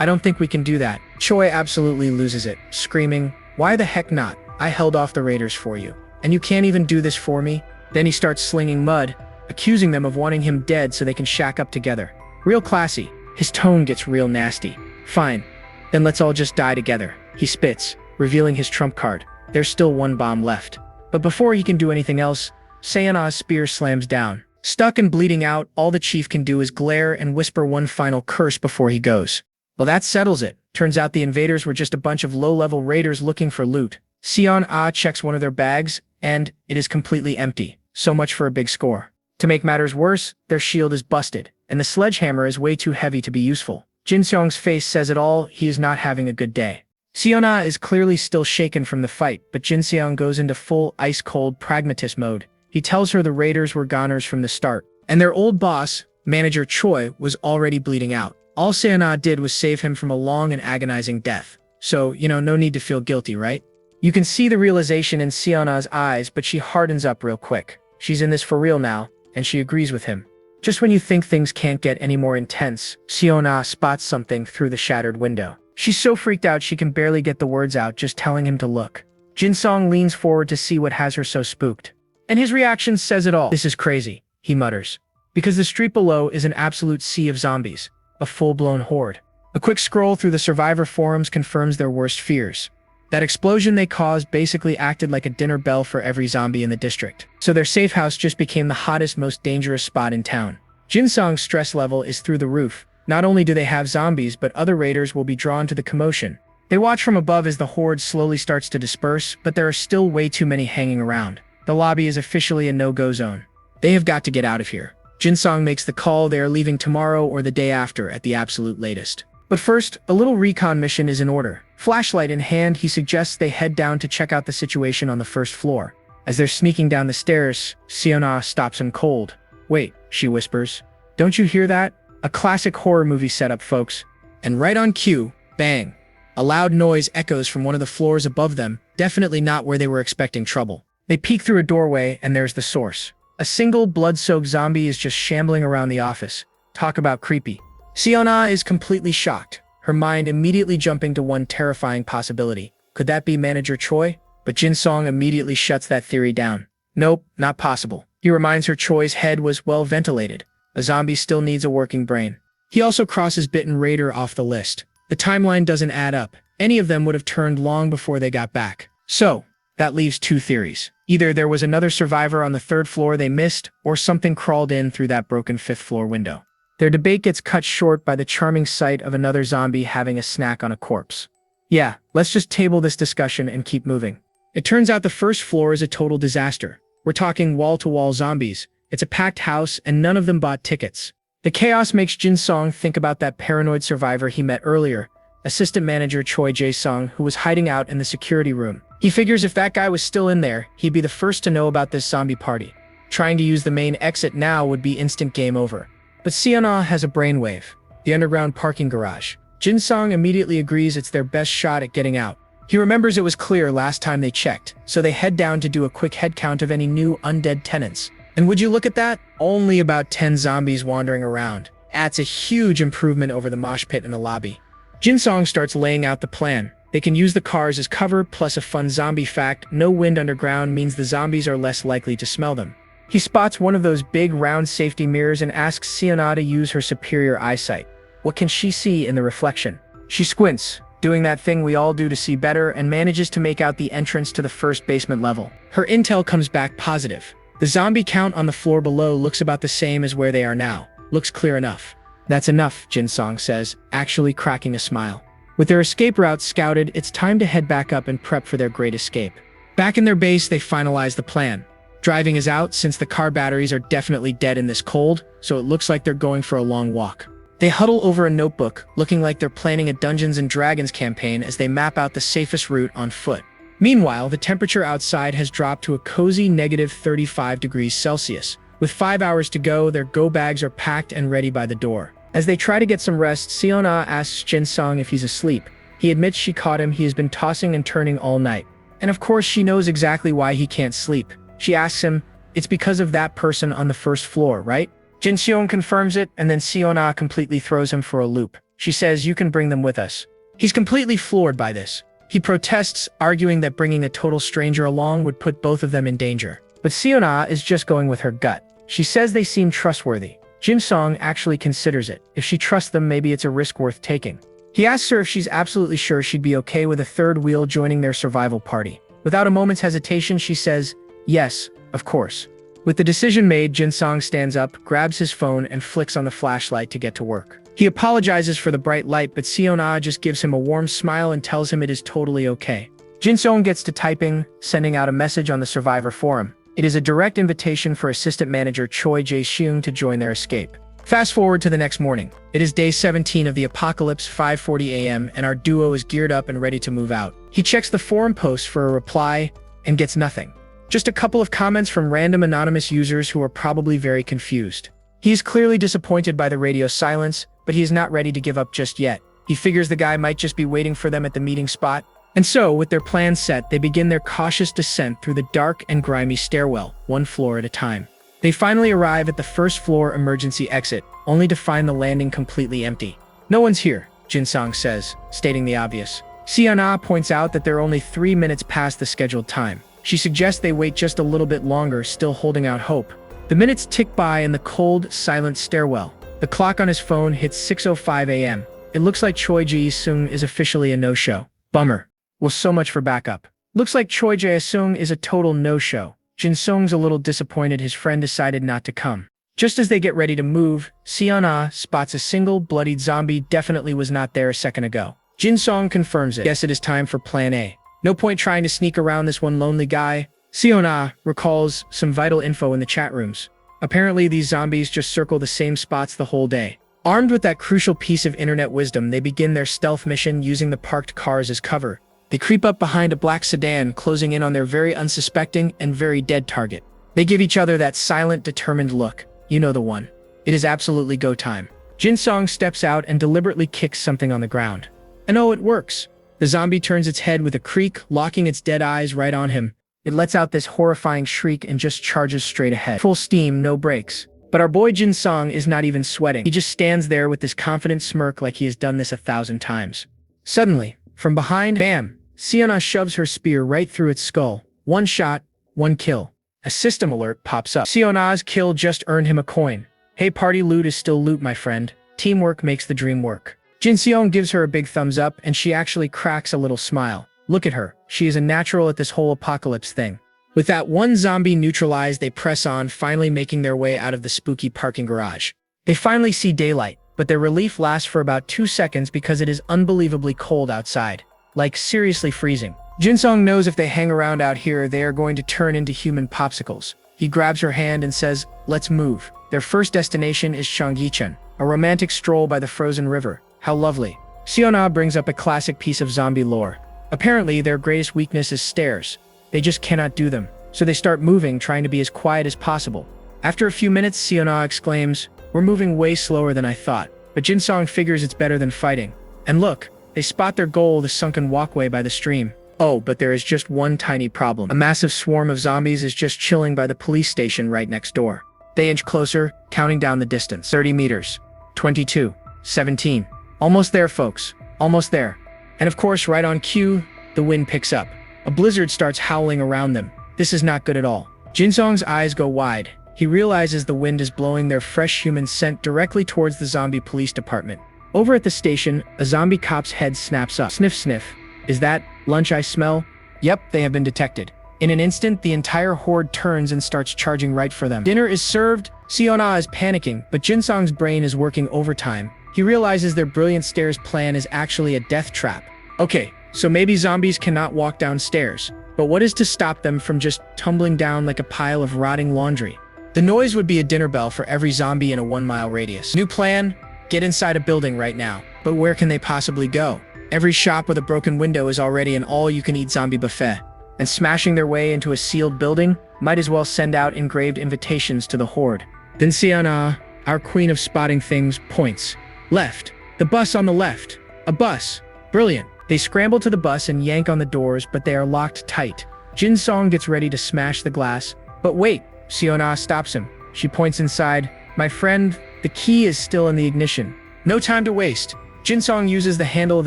"I don't think we can do that." Choi absolutely loses it, screaming, "Why the heck not? I held off the raiders for you. And you can't even do this for me?" Then he starts slinging mud, accusing them of wanting him dead so they can shack up together. Real classy. His tone gets real nasty. "Fine. Then let's all just die together." He spits, revealing his trump card. There's still 1 bomb left. But before he can do anything else, Sayana's spear slams down. Stuck and bleeding out, all the chief can do is glare and whisper one final curse before he goes. Well, that settles it. Turns out the invaders were just a bunch of low-level raiders looking for loot. Sion Ah checks one of their bags, and it is completely empty. So much for a big score. To make matters worse, their shield is busted, and the sledgehammer is way too heavy to be useful. Jinseong's face says it all. He is not having a good day. Siona is clearly still shaken from the fight, but Jinseong goes into full ice-cold pragmatist mode. He tells her the raiders were goners from the start, and their old boss, Manager Choi, was already bleeding out. All Siona did was save him from a long and agonizing death. So, no need to feel guilty, right? You can see the realization in Siona's eyes, but she hardens up real quick. She's in this for real now, and she agrees with him. Just when you think things can't get any more intense, Siona spots something through the shattered window. She's so freaked out she can barely get the words out, just telling him to look. Jinsong leans forward to see what has her so spooked. And his reaction says it all. "This is crazy," he mutters. Because the street below is an absolute sea of zombies. A full-blown horde. A quick scroll through the survivor forums confirms their worst fears. That explosion they caused basically acted like a dinner bell for every zombie in the district. So their safe house just became the hottest, most dangerous spot in town. Jinsong's stress level is through the roof. Not only do they have zombies, but other raiders will be drawn to the commotion. They watch from above as the horde slowly starts to disperse, but there are still way too many hanging around. The lobby is officially a no-go zone. They have got to get out of here. Jinsong makes the call. They are leaving tomorrow or the day after at the absolute latest. But first, a little recon mission is in order. Flashlight in hand, he suggests they head down to check out the situation on the 1st floor. As they're sneaking down the stairs, Siona stops him cold. "Wait," she whispers. "Don't you hear that? A classic horror movie setup, folks." And right on cue, bang. A loud noise echoes from one of the floors above them, definitely not where they were expecting trouble. They peek through a doorway, and there's the source. A single blood-soaked zombie is just shambling around the office. Talk about creepy. Siona is completely shocked, her mind immediately jumping to one terrifying possibility. Could that be Manager Choi? But Jinsong immediately shuts that theory down. Nope, not possible. He reminds her Choi's head was well ventilated. A zombie still needs a working brain. He also crosses Bitten Raider off the list. The timeline doesn't add up. Any of them would have turned long before they got back. So, That leaves two theories. Either there was another survivor on the third floor they missed, or something crawled in through that broken fifth floor window. Their debate gets cut short by the charming sight of another zombie having a snack on a corpse. Yeah, let's just table this discussion and keep moving. It turns out the first floor is a total disaster. We're talking wall-to-wall zombies. It's a packed house, and none of them bought tickets. The chaos makes Jin Song think about that paranoid survivor he met earlier, assistant manager Choi Jae-sung, who was hiding out in the security room. He figures if that guy was still in there, he'd be the first to know about this zombie party. Trying to use the main exit now would be instant game over. But Seona has a brainwave. The underground parking garage. Jin Song immediately agrees it's their best shot at getting out. He remembers it was clear last time they checked, so they head down to do a quick head count of any new undead tenants. And would you look at that? Only about 10 zombies wandering around. That's a huge improvement over the mosh pit in the lobby. Jin Song starts laying out the plan. They can use the cars as cover, plus a fun zombie fact: no wind underground means the zombies are less likely to smell them. He spots one of those big round safety mirrors and asks Seona to use her superior eyesight. What can she see in the reflection? She squints, doing that thing we all do to see better, and manages to make out the entrance to the first basement level. Her intel comes back positive. The zombie count on the floor below looks about the same as where they are now. Looks clear enough. That's enough, Jin Song says, actually cracking a smile. With their escape route scouted, it's time to head back up and prep for their great escape. Back in their base, they finalize the plan. Driving is out since the car batteries are definitely dead in this cold, so it looks like they're going for a long walk. They huddle over a notebook, looking like they're planning a Dungeons & Dragons campaign as they map out the safest route on foot. Meanwhile, the temperature outside has dropped to a cozy -35 degrees Celsius. With 5 hours to go, their go bags are packed and ready by the door. As they try to get some rest, Seona asks Jin Song if he's asleep. He admits she caught him. He has been tossing and turning all night. And of course, she knows exactly why he can't sleep. She asks him, it's because of that person on the first floor, right? Jin Seong confirms it, and then Seona completely throws him for a loop. She says, you can bring them with us. He's completely floored by this. He protests, arguing that bringing a total stranger along would put both of them in danger. But Seona is just going with her gut. She says they seem trustworthy. Jin Song actually considers it. If she trusts them, maybe it's a risk worth taking. He asks her if she's absolutely sure she'd be okay with a third wheel joining their survival party. Without a moment's hesitation, she says, yes, of course. With the decision made, Jin Song stands up, grabs his phone, and flicks on the flashlight to get to work. He apologizes for the bright light, but Seona just gives him a warm smile and tells him it is totally okay. Jin Song gets to typing, sending out a message on the Survivor forum. It is a direct invitation for assistant manager Choi Jae-seung to join their escape. Fast forward to the next morning. It is day 17 of the apocalypse, 5:40 a.m., and our duo is geared up and ready to move out. He checks the forum post for a reply and gets nothing. Just a couple of comments from random anonymous users who are probably very confused. He is clearly disappointed by the radio silence, but he is not ready to give up just yet. He figures the guy might just be waiting for them at the meeting spot. And so, with their plans set, they begin their cautious descent through the dark and grimy stairwell, one floor at a time. They finally arrive at the first floor emergency exit, only to find the landing completely empty. No one's here, Jin Song says, stating the obvious. Seona points out that they're only 3 minutes past the scheduled time. She suggests they wait just a little bit longer, still holding out hope. The minutes tick by in the cold, silent stairwell. The clock on his phone hits 6:05 a.m. It looks like Choi Jae-seung is officially a no-show. Bummer. Well, so much for backup. Looks like Choi Jae-seung is a total no-show. Jin Song's a little disappointed his friend decided not to come. Just as they get ready to move, Seona spots a single, bloodied zombie definitely was not there a second ago. Jin Song confirms it. Guess it is time for plan A. No point trying to sneak around this one lonely guy. Seona recalls some vital info in the chat rooms. Apparently, these zombies just circle the same spots the whole day. Armed with that crucial piece of internet wisdom, they begin their stealth mission using the parked cars as cover. They creep up behind a black sedan, closing in on their very unsuspecting and very dead target. They give each other that silent, determined look. You know the one. It is absolutely go time. Jin Song steps out and deliberately kicks something on the ground. And oh, it works. The zombie turns its head with a creak, locking its dead eyes right on him. It lets out this horrifying shriek and just charges straight ahead. Full steam, no brakes. But our boy Jin Song is not even sweating. He just stands there with this confident smirk like he has done this 1,000 times. Suddenly, from behind, bam! Seona shoves her spear right through its skull. One shot, one kill. A system alert pops up. Seona's kill just earned him a coin. Hey, party loot is still loot, my friend. Teamwork makes the dream work. Jin Seong gives her a big thumbs up, and she actually cracks a little smile. Look at her. She is a natural at this whole apocalypse thing. With that one zombie neutralized, they press on, finally making their way out of the spooky parking garage. They finally see daylight, but their relief lasts for about 2 seconds because it is unbelievably cold outside. Like, seriously freezing. Jinsong knows if they hang around out here, they are going to turn into human popsicles. He grabs her hand and says, "Let's move." Their first destination is Cheonggyecheon, a romantic stroll by the frozen river. How lovely. Seona brings up a classic piece of zombie lore. Apparently, their greatest weakness is stairs. They just cannot do them, so they start moving, trying to be as quiet as possible. After a few minutes, Seona exclaims, "We're moving way slower than I thought." But Jinsong figures it's better than fighting. And look, they spot their goal, the sunken walkway by the stream. Oh, but there is just one tiny problem. A massive swarm of zombies is just chilling by the police station right next door. They inch closer, counting down the distance. 30 meters. 22. 17. Almost there, folks. Almost there. And of course, right on cue, the wind picks up. A blizzard starts howling around them. This is not good at all. Jinsong's eyes go wide. He realizes the wind is blowing their fresh human scent directly towards the zombie police department. Over at the station, a zombie cop's head snaps up. Sniff, sniff. Is that lunch I smell? Yep, they have been detected. In an instant, the entire horde turns and starts charging right for them. Dinner is served. Seona is panicking, but Jinsong's brain is working overtime. He realizes their brilliant stairs plan is actually a death trap. Okay, so maybe zombies cannot walk downstairs, but what is to stop them from just tumbling down like a pile of rotting laundry? The noise would be a dinner bell for every zombie in a 1-mile radius. New plan? Get inside a building right now. But where can they possibly go? Every shop with a broken window is already an all-you-can-eat zombie buffet. And smashing their way into a sealed building might as well send out engraved invitations to the horde. Then Seona, our queen of spotting things, points. Left. The bus on the left. A bus. Brilliant. They scramble to the bus and yank on the doors, but they are locked tight. Jinsong gets ready to smash the glass. But wait, Seona stops him. She points inside. My friend, the key is still in the ignition. No time to waste. Jinsong uses the handle of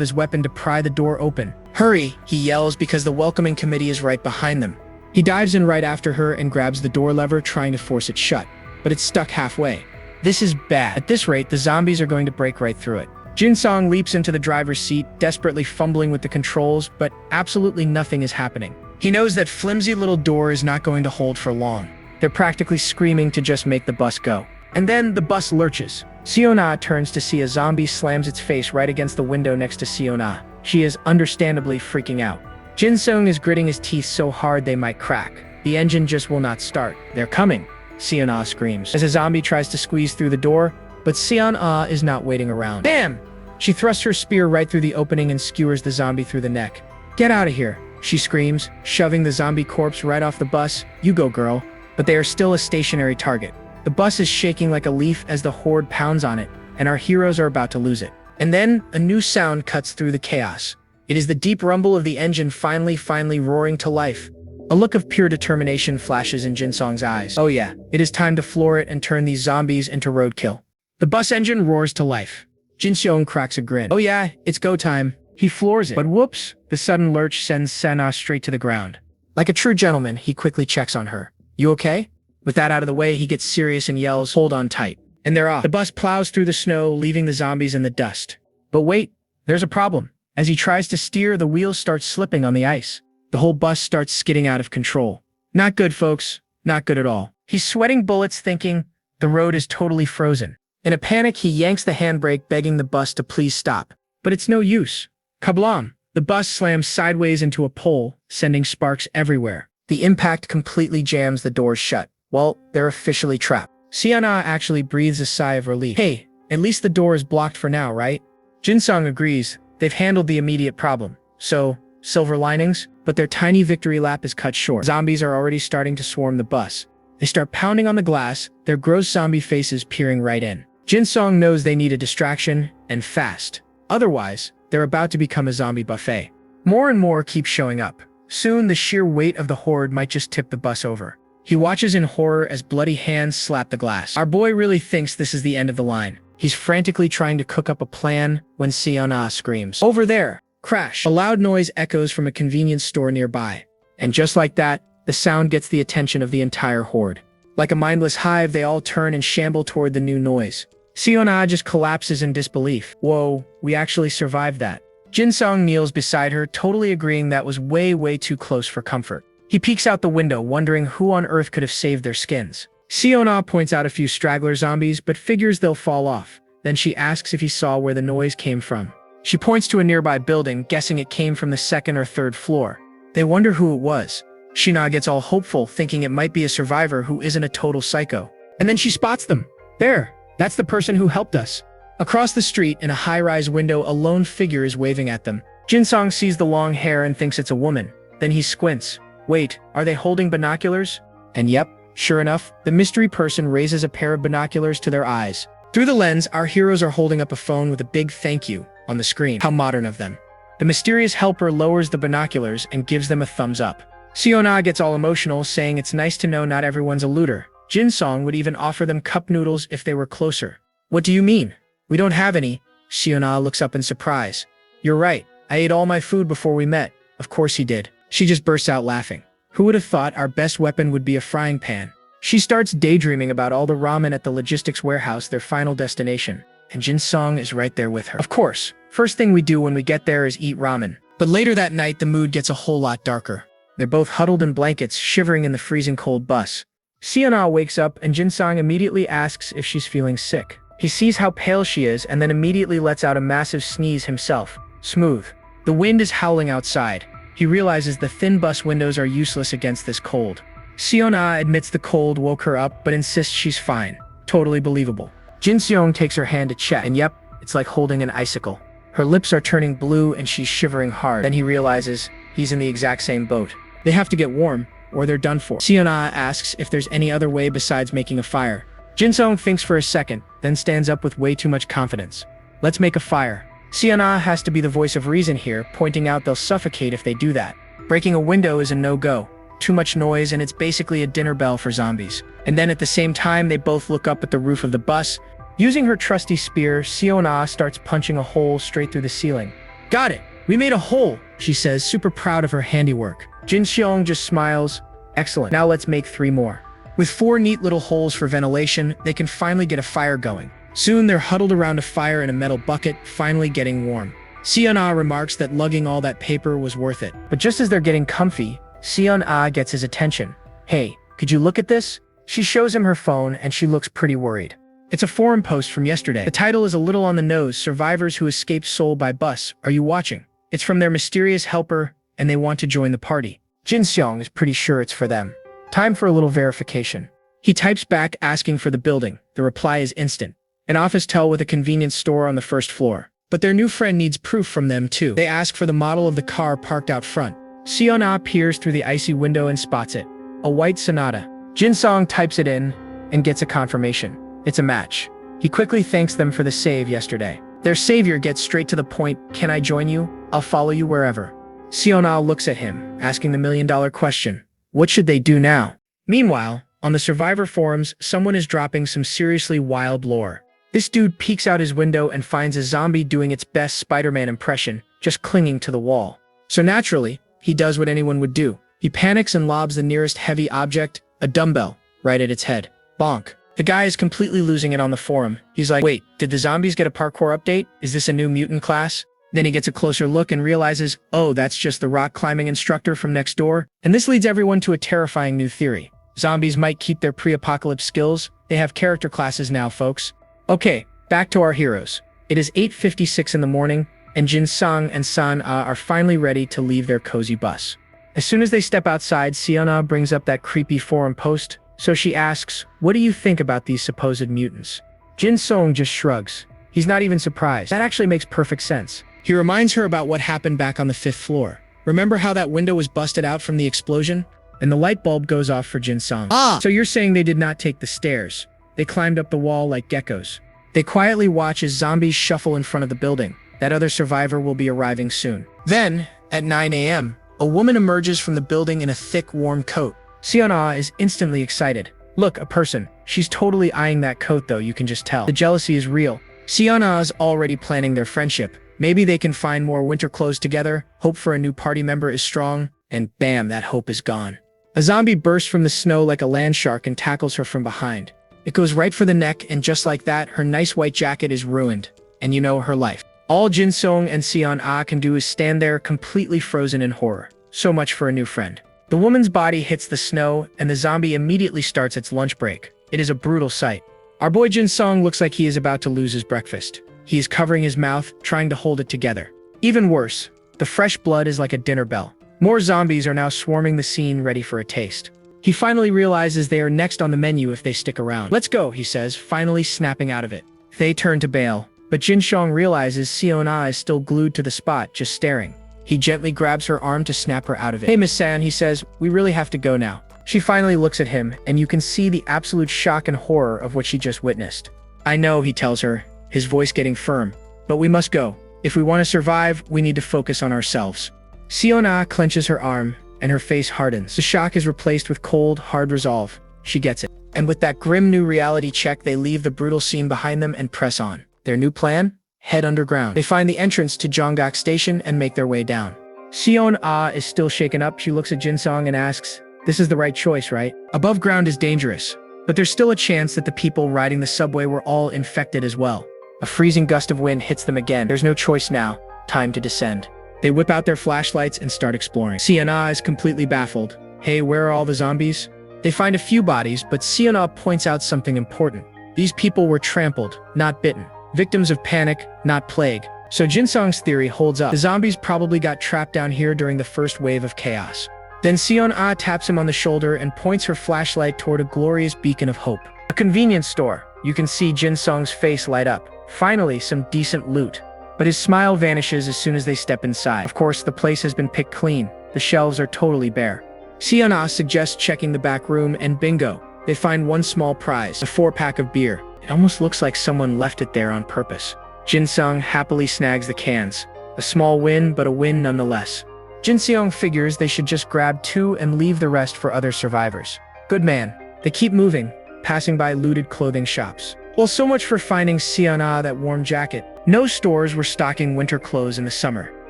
his weapon to pry the door open. Hurry, he yells because the welcoming committee is right behind them. He dives in right after her and grabs the door lever, trying to force it shut. But it's stuck halfway. This is bad. At this rate, the zombies are going to break right through it. Jinsong leaps into the driver's seat, desperately fumbling with the controls, but absolutely nothing is happening. He knows that flimsy little door is not going to hold for long. They're practically screaming to just make the bus go. And then the bus lurches. Seona turns to see a zombie slams its face right against the window next to Seona. She is understandably freaking out. Jinsong is gritting his teeth so hard they might crack. The engine just will not start. They're coming, Seona screams as a zombie tries to squeeze through the door, but Seona is not waiting around. Bam! She thrusts her spear right through the opening and skewers the zombie through the neck. Get out of here, she screams, shoving the zombie corpse right off the bus. You go, girl. But they are still a stationary target. The bus is shaking like a leaf as the horde pounds on it, and our heroes are about to lose it. And then, a new sound cuts through the chaos. It is the deep rumble of the engine finally roaring to life. A look of pure determination flashes in Jinsong's eyes. Oh yeah, it is time to floor it and turn these zombies into roadkill. The bus engine roars to life. Jinsong cracks a grin. Oh yeah, it's go time. He floors it. But whoops, the sudden lurch sends Seona straight to the ground. Like a true gentleman, he quickly checks on her. You okay? With that out of the way, he gets serious and yells, hold on tight. And they're off. The bus plows through the snow, leaving the zombies in the dust. But wait, there's a problem. As he tries to steer, the wheels start slipping on the ice. The whole bus starts skidding out of control. Not good, folks. Not good at all. He's sweating bullets, thinking the road is totally frozen. In a panic, he yanks the handbrake, begging the bus to please stop. But it's no use. Kablam! The bus slams sideways into a pole, sending sparks everywhere. The impact completely jams the doors shut. Well, they're officially trapped. Seona actually breathes a sigh of relief. Hey, at least the door is blocked for now, right? Jinsong agrees. They've handled the immediate problem. So, silver linings? But their tiny victory lap is cut short. Zombies are already starting to swarm the bus. They start pounding on the glass, their gross zombie faces peering right in. Jinsong knows they need a distraction, and fast. Otherwise, they're about to become a zombie buffet. More and more keep showing up. Soon, the sheer weight of the horde might just tip the bus over. He watches in horror as bloody hands slap the glass. Our boy really thinks this is the end of the line. He's frantically trying to cook up a plan when Seona screams, "Over there!" Crash! A loud noise echoes from a convenience store nearby. And just like that, the sound gets the attention of the entire horde. Like a mindless hive, they all turn and shamble toward the new noise. Seona just collapses in disbelief. Whoa, we actually survived that. Jin-sung kneels beside her, totally agreeing that was way too close for comfort. He peeks out the window, wondering who on earth could have saved their skins. Seona points out a few straggler zombies, but figures they'll fall off. Then she asks if he saw where the noise came from. She points to a nearby building, guessing it came from the second or third floor. They wonder who it was. Shina gets all hopeful, thinking it might be a survivor who isn't a total psycho. And then she spots them. There, that's the person who helped us. Across the street, in a high-rise window, a lone figure is waving at them. Jin-sung sees the long hair and thinks it's a woman. Then he squints. Wait, are they holding binoculars? And yep, sure enough, the mystery person raises a pair of binoculars to their eyes. Through the lens, our heroes are holding up a phone with a big thank you on the screen. How modern of them. The mysterious helper lowers the binoculars and gives them a thumbs up. Seona gets all emotional, saying it's nice to know not everyone's a looter. Jin-sung would even offer them cup noodles if they were closer. What do you mean? We don't have any. Seona looks up in surprise. You're right. I ate all my food before we met. Of course he did. She just bursts out laughing. Who would have thought our best weapon would be a frying pan? She starts daydreaming about all the ramen at the logistics warehouse, their final destination. And Jin-sung is right there with her. Of course, first thing we do when we get there is eat ramen. But later that night, the mood gets a whole lot darker. They're both huddled in blankets, shivering in the freezing cold bus. Seona wakes up and Jin-sung immediately asks if she's feeling sick. He sees how pale she is and then immediately lets out a massive sneeze himself. Smooth. The wind is howling outside. He realizes the thin bus windows are useless against this cold. Seona admits the cold woke her up but insists she's fine. Totally believable. Jin-seong takes her hand to check, and yep, it's like holding an icicle. Her lips are turning blue and she's shivering hard. Then he realizes he's in the exact same boat. They have to get warm, or they're done for. Seona asks if there's any other way besides making a fire. Jin-sung thinks for a second, then stands up with way too much confidence. Let's make a fire. Seona has to be the voice of reason here, pointing out they'll suffocate if they do that. Breaking a window is a no-go. Too much noise and it's basically a dinner bell for zombies. And then at the same time, they both look up at the roof of the bus. Using her trusty spear, Seona starts punching a hole straight through the ceiling. Got it! We made a hole, she says, super proud of her handiwork. Jin-seong just smiles. Excellent. Now let's make 3 more. With 4 neat little holes for ventilation, they can finally get a fire going. Soon they're huddled around a fire in a metal bucket, finally getting warm. Seona remarks that lugging all that paper was worth it. But just as they're getting comfy, Seona gets his attention. Hey, could you look at this? She shows him her phone and she looks pretty worried. It's a forum post from yesterday. The title is a little on the nose, Survivors Who Escaped Seoul by Bus. Are you watching? It's from their mysterious helper and they want to join the party. Jin-seong is pretty sure it's for them. Time for a little verification. He types back asking for the building. The reply is instant. An office tel with a convenience store on the 1st floor. But their new friend needs proof from them too. They ask for the model of the car parked out front. Seona peers through the icy window and spots it. A white Sonata. Jin-sung types it in and gets a confirmation. It's a match. He quickly thanks them for the save yesterday. Their savior gets straight to the point. Can I join you? I'll follow you wherever. Seona looks at him, asking the million-dollar question. What should they do now? Meanwhile, on the Survivor forums, someone is dropping some seriously wild lore. This dude peeks out his window and finds a zombie doing its best Spider-Man impression, just clinging to the wall. So naturally, he does what anyone would do. He panics and lobs the nearest heavy object, a dumbbell, right at its head. Bonk. The guy is completely losing it on the forum. He's like, wait, did the zombies get a parkour update? Is this a new mutant class? Then he gets a closer look and realizes, oh, that's just the rock climbing instructor from next door. And this leads everyone to a terrifying new theory. Zombies might keep their pre-apocalypse skills. They have character classes now, folks. Okay, back to our heroes. It is 8:56 in the morning, and Jin-sung and San-ah are finally ready to leave their cozy bus. As soon as they step outside, Seona brings up that creepy forum post, so she asks, what do you think about these supposed mutants? Jin-sung just shrugs. He's not even surprised. That actually makes perfect sense. He reminds her about what happened back on the 5th floor. Remember how that window was busted out from the explosion? And the light bulb goes off for Jin-sung. So you're saying they did not take the stairs. They climbed up the wall like geckos. They quietly watch as zombies shuffle in front of the building. That other survivor will be arriving soon. Then, at 9 a.m., a woman emerges from the building in a thick, warm coat. Seona is instantly excited. Look, a person. She's totally eyeing that coat though, you can just tell. The jealousy is real. Seona is already planning their friendship. Maybe they can find more winter clothes together, hope for a new party member is strong, and bam, that hope is gone. A zombie bursts from the snow like a land shark and tackles her from behind. It goes right for the neck, and just like that, her nice white jacket is ruined. And you know, her life. All Jin Song and Sion Ah can do is stand there completely frozen in horror. So much for a new friend. The woman's body hits the snow, and the zombie immediately starts its lunch break. It is a brutal sight. Our boy Jin Song looks like he is about to lose his breakfast. He is covering his mouth, trying to hold it together. Even worse, the fresh blood is like a dinner bell. More zombies are now swarming the scene, ready for a taste. He finally realizes they are next on the menu if they stick around. "Let's go," he says, finally snapping out of it. They turn to bail, but Jin Song realizes Sion-ah is still glued to the spot, just staring. He gently grabs her arm to snap her out of it. "Hey, Miss San," he says, "we really have to go now." She finally looks at him, and you can see the absolute shock and horror of what she just witnessed. "I know," he tells her, his voice getting firm, "but we must go. If we want to survive, we need to focus on ourselves." Sion-ah clenches her arm, and her face hardens. The shock is replaced with cold, hard resolve. She gets it. And with that grim new reality check, they leave the brutal scene behind them and press on. Their new plan? Head underground. They find the entrance to Jonggak Station and make their way down. Sion-ah is still shaken up. She looks at Jin Song and asks, "This is the right choice, right? Above ground is dangerous, but there's still a chance that the people riding the subway were all infected as well." A freezing gust of wind hits them again. There's no choice now. Time to descend. They whip out their flashlights and start exploring. Sion-ah is completely baffled. "Hey, where are all the zombies?" They find a few bodies, but Sion-ah points out something important. These people were trampled, not bitten. Victims of panic, not plague. So Jin Song's theory holds up. The zombies probably got trapped down here during the first wave of chaos. Then Sion-ah taps him on the shoulder and points her flashlight toward a glorious beacon of hope. A convenience store. You can see Jin Song's face light up. Finally, some decent loot. But his smile vanishes as soon as they step inside. Of course, the place has been picked clean. The shelves are totally bare. Sion-ah suggests checking the back room, and bingo, they find one small prize, a 4-pack of beer. It almost looks like someone left it there on purpose. Jin Song happily snags the cans. A small win, but a win nonetheless. Jin Seong figures they should just grab 2 and leave the rest for other survivors. Good man. They keep moving, passing by looted clothing shops. Well, so much for finding Sion-ah that warm jacket. No stores were stocking winter clothes in the summer.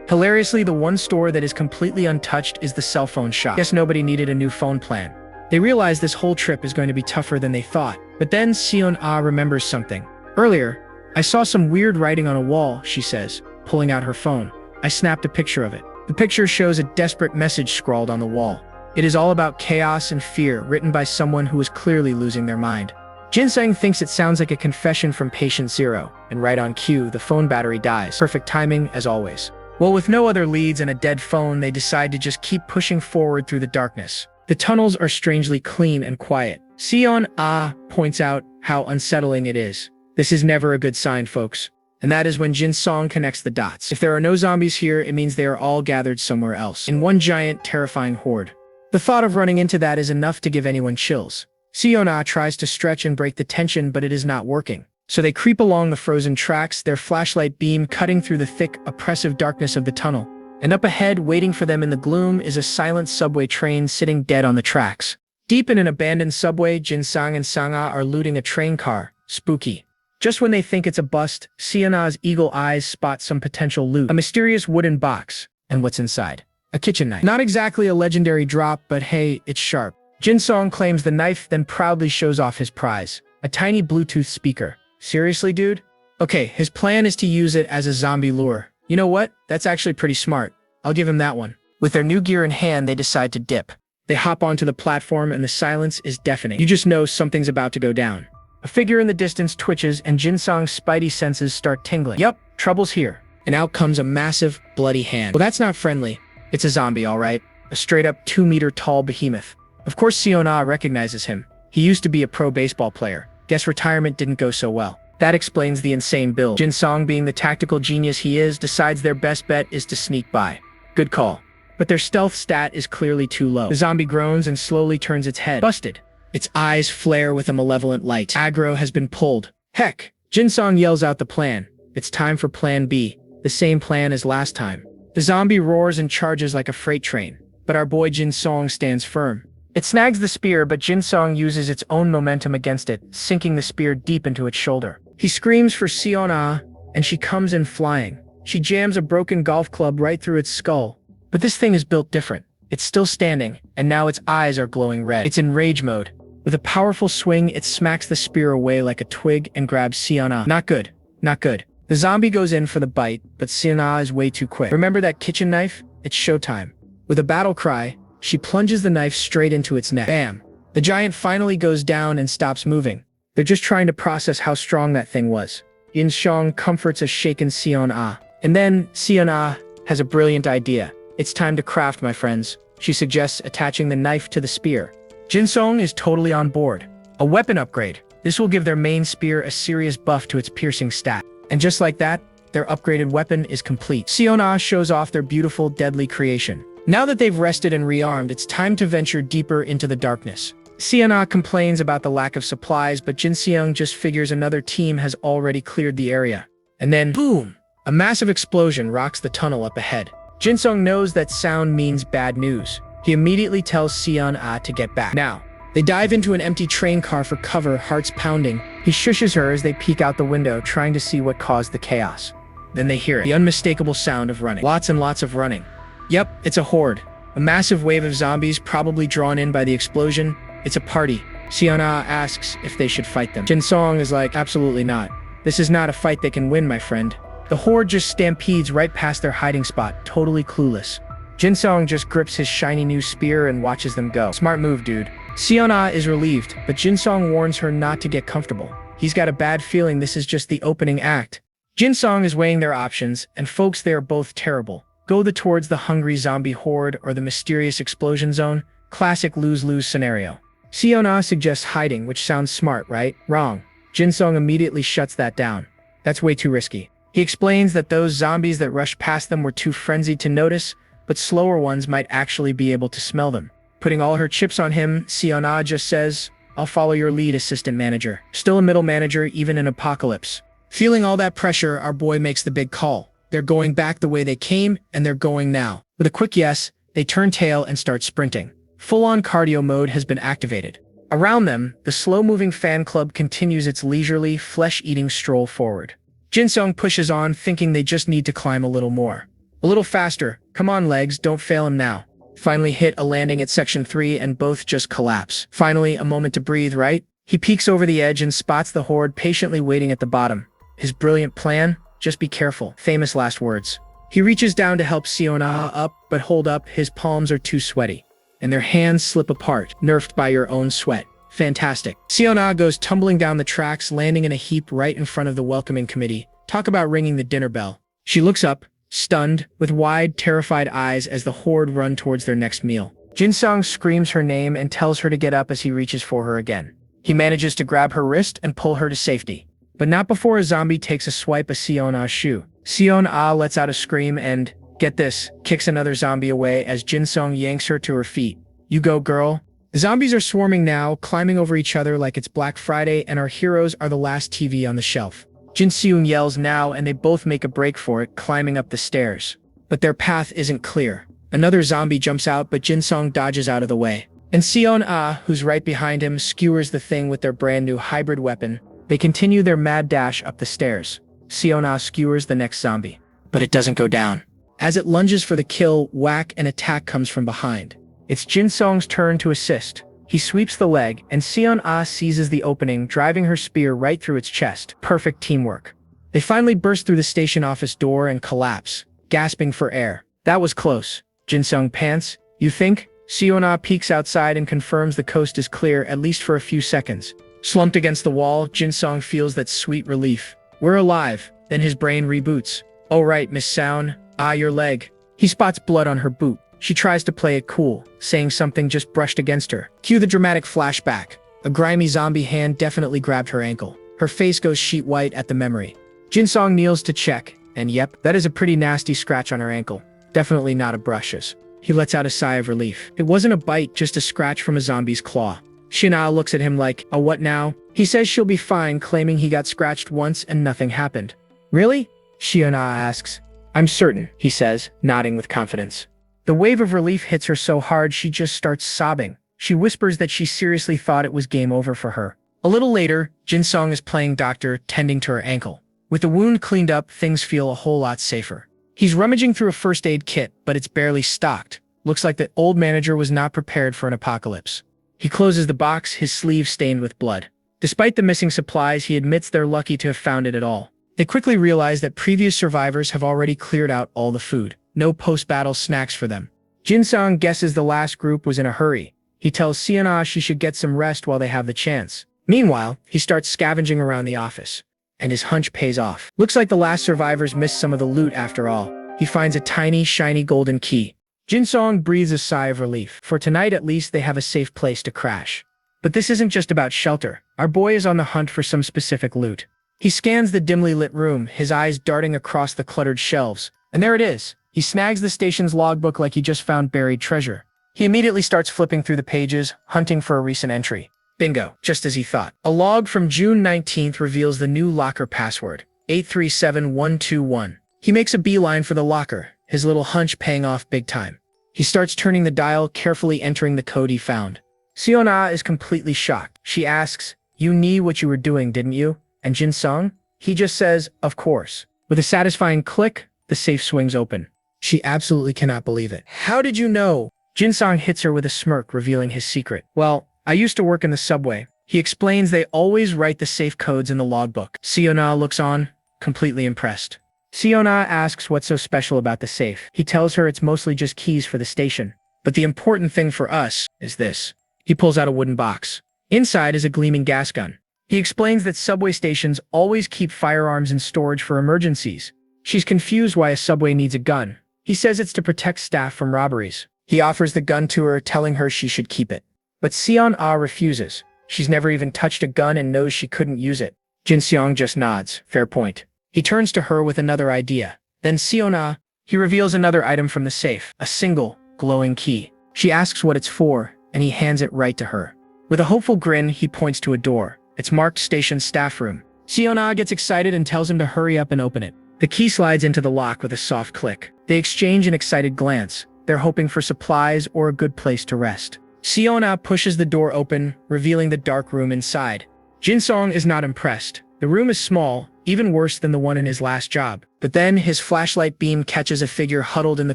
Hilariously, the one store that is completely untouched is the cell phone shop. Guess nobody needed a new phone plan. They realize this whole trip is going to be tougher than they thought. But then Sion-ah remembers something. "Earlier, I saw some weird writing on a wall," she says, pulling out her phone. "I snapped a picture of it." The picture shows a desperate message scrawled on the wall. It is all about chaos and fear, written by someone who is clearly losing their mind. Jin Seng thinks it sounds like a confession from patient zero, and right on cue, the phone battery dies. Perfect timing, as always. Well, with no other leads and a dead phone, they decide to just keep pushing forward through the darkness. The tunnels are strangely clean and quiet. Sion-ah points out how unsettling it is. This is never a good sign, folks. And that is when Jin Song connects the dots. If there are no zombies here, it means they are all gathered somewhere else, in one giant, terrifying horde. The thought of running into that is enough to give anyone chills. Sion-ah tries to stretch and break the tension, but it is not working. So they creep along the frozen tracks, their flashlight beam cutting through the thick, oppressive darkness of the tunnel. And up ahead, waiting for them in the gloom, is a silent subway train sitting dead on the tracks. Deep in an abandoned subway, Jin Sang and Sang-ah are looting a train car. Spooky. Just when they think it's a bust, Sion-ah's eagle eyes spot some potential loot. A mysterious wooden box. And what's inside? A kitchen knife. Not exactly a legendary drop, but hey, it's sharp. Jin Song claims the knife, then proudly shows off his prize. A tiny Bluetooth speaker. Seriously, dude? Okay, his plan is to use it as a zombie lure. You know what? That's actually pretty smart. I'll give him that one. With their new gear in hand, they decide to dip. They hop onto the platform and the silence is deafening. You just know something's about to go down. A figure in the distance twitches and Jin Song's spidey senses start tingling. Yup, trouble's here. And out comes a massive, bloody hand. Well, that's not friendly. It's a zombie, all right. A straight-up 2-meter tall behemoth. Of course, Sion-ah recognizes him. He used to be a pro baseball player. Guess retirement didn't go so well. That explains the insane build. Jin Song, being the tactical genius he is, decides their best bet is to sneak by. Good call. But their stealth stat is clearly too low. The zombie groans and slowly turns its head. Busted. Its eyes flare with a malevolent light. Aggro has been pulled. Heck! Jin Song yells out the plan. It's time for Plan B. The same plan as last time. The zombie roars and charges like a freight train. But our boy Jin Song stands firm. It snags the spear, but Jin Song uses its own momentum against it, sinking the spear deep into its shoulder. He screams for Sion-ah, and she comes in flying. She jams a broken golf club right through its skull. But this thing is built different. It's still standing, and now its eyes are glowing red. It's in rage mode. With a powerful swing, it smacks the spear away like a twig and grabs Sion-ah. Not good. Not good. The zombie goes in for the bite, but Siona is way too quick. Remember that kitchen knife? It's showtime. With a battle cry, she plunges the knife straight into its neck. Bam! The giant finally goes down and stops moving. They're just trying to process how strong that thing was. Yin Xiong comforts a shaken Siona. And then Siona has a brilliant idea. It's time to craft, my friends. She suggests attaching the knife to the spear. Jin Song is totally on board. A weapon upgrade. This will give their main spear a serious buff to its piercing stat. And just like that, their upgraded weapon is complete. Siona shows off their beautiful, deadly creation. Now that they've rested and rearmed, it's time to venture deeper into the darkness. Siona complains about the lack of supplies, but Jin Seong just figures another team has already cleared the area. And then, boom! A massive explosion rocks the tunnel up ahead. Jin Seong knows that sound means bad news. He immediately tells Siona to get back. Now, they dive into an empty train car for cover, hearts pounding. He shushes her as they peek out the window, trying to see what caused the chaos. Then they hear it, the unmistakable sound of running. Lots and lots of running. Yep, it's a horde. A massive wave of zombies, probably drawn in by the explosion. It's a party. Siona asks if they should fight them. Jin Song is like, absolutely not. This is not a fight they can win, my friend. The horde just stampedes right past their hiding spot, totally clueless. Jin Song just grips his shiny new spear and watches them go. Smart move, dude. Siona is relieved, but Jin Song warns her not to get comfortable. He's got a bad feeling this is just the opening act. Jin Song is weighing their options, and folks, they are both terrible. Go towards the hungry zombie horde or the mysterious explosion zone. Classic lose-lose scenario. Siona suggests hiding, which sounds smart, right? Wrong. Jin Song immediately shuts that down. That's way too risky. He explains that those zombies that rushed past them were too frenzied to notice, but slower ones might actually be able to smell them. Putting all her chips on him, Siona just says, I'll follow your lead, assistant manager. Still a middle manager, even in apocalypse. Feeling all that pressure, our boy makes the big call. They're going back the way they came, and they're going now. With a quick yes, they turn tail and start sprinting. Full-on cardio mode has been activated. Around them, the slow-moving fan club continues its leisurely, flesh-eating stroll forward. Jin Sung pushes on, thinking they just need to climb a little more. A little faster. Come on, legs, don't fail him now. Finally hit a landing at section 3 and both just collapse. Finally, a moment to breathe, right? He peeks over the edge and spots the horde patiently waiting at the bottom. His brilliant plan? Just be careful. Famous last words. He reaches down to help Siona up, but hold up, his palms are too sweaty. And their hands slip apart, nerfed by your own sweat. Fantastic. Siona goes tumbling down the tracks, landing in a heap right in front of the welcoming committee. Talk about ringing the dinner bell. She looks up, stunned, with wide, terrified eyes as the horde run towards their next meal. Jin Sung screams her name and tells her to get up as he reaches for her again. He manages to grab her wrist and pull her to safety. But not before a zombie takes a swipe at Siona's shoe. Siona lets out a scream and, get this, kicks another zombie away as Jin Sung yanks her to her feet. You go, girl. The zombies are swarming now, climbing over each other like it's Black Friday, and our heroes are the last TV on the shelf. Jin Seung yells now, and they both make a break for it, climbing up the stairs. But their path isn't clear. Another zombie jumps out, but Jin Sung dodges out of the way. And Sion who's right behind him, skewers the thing with their brand new hybrid weapon. They continue their mad dash up the stairs. Sion skewers the next zombie. But it doesn't go down. As it lunges for the kill, whack, an attack comes from behind. It's Jin Sung's turn to assist. He sweeps the leg, and Sion seizes the opening, driving her spear right through its chest. Perfect teamwork. They finally burst through the station office door and collapse, gasping for air. That was close. Jin Sung pants. You think? Sion peeks outside and confirms the coast is clear, at least for a few seconds. Slumped against the wall, Jin Sung feels that sweet relief. We're alive. Then his brain reboots. Oh right, Miss Sound. Your leg. He spots blood on her boot. She tries to play it cool, saying something just brushed against her. Cue the dramatic flashback. A grimy zombie hand definitely grabbed her ankle. Her face goes sheet white at the memory. Jin Song kneels to check, and yep, that is a pretty nasty scratch on her ankle. Definitely not a brushes. He lets out a sigh of relief. It wasn't a bite, just a scratch from a zombie's claw. Shina looks at him like, a what now? He says she'll be fine, claiming he got scratched once and nothing happened. Really? Shina asks. I'm certain, he says, nodding with confidence. The wave of relief hits her so hard she just starts sobbing. She whispers that she seriously thought it was game over for her. A little later, Jin Sung is playing doctor, tending to her ankle. With the wound cleaned up, things feel a whole lot safer. He's rummaging through a first aid kit, but it's barely stocked. Looks like the old manager was not prepared for an apocalypse. He closes the box, his sleeve stained with blood. Despite the missing supplies, he admits they're lucky to have found it at all. They quickly realize that previous survivors have already cleared out all the food. No post-battle snacks for them. Jin-sung guesses the last group was in a hurry. He tells Seona she should get some rest while they have the chance. Meanwhile, he starts scavenging around the office. And his hunch pays off. Looks like the last survivors missed some of the loot after all. He finds a tiny, shiny golden key. Jin-sung breathes a sigh of relief. For tonight at least they have a safe place to crash. But this isn't just about shelter. Our boy is on the hunt for some specific loot. He scans the dimly lit room, his eyes darting across the cluttered shelves. And there it is. He snags the station's logbook like he just found buried treasure. He immediately starts flipping through the pages, hunting for a recent entry. Bingo, just as he thought. A log from June 19th reveals the new locker password, 837121. He makes a beeline for the locker, his little hunch paying off big time. He starts turning the dial, carefully entering the code he found. Seona is completely shocked. She asks, "You knew what you were doing, didn't you?" And Jin-sung? He just says, "Of course." With a satisfying click, the safe swings open. She absolutely cannot believe it. "How did you know?" Jin-sung hits her with a smirk, revealing his secret. "Well, I used to work in the subway." He explains they always write the safe codes in the logbook. Seona looks on, completely impressed. Seona asks what's so special about the safe. He tells her it's mostly just keys for the station. But the important thing for us is this. He pulls out a wooden box. Inside is a gleaming gas gun. He explains that subway stations always keep firearms in storage for emergencies. She's confused why a subway needs a gun. He says it's to protect staff from robberies. He offers the gun to her, telling her she should keep it. But Seon-ah refuses. She's never even touched a gun and knows she couldn't use it. Jin-seong just nods. Fair point. He turns to her with another idea. Then Seon-ah, he reveals another item from the safe, a single, glowing key. She asks what it's for, and he hands it right to her. With a hopeful grin, he points to a door. It's marked Station Staff Room. Seon-ah gets excited and tells him to hurry up and open it. The key slides into the lock with a soft click. They exchange an excited glance. They're hoping for supplies or a good place to rest. Seona pushes the door open, revealing the dark room inside. Jin-sung is not impressed. The room is small, even worse than the one in his last job. But then his flashlight beam catches a figure huddled in the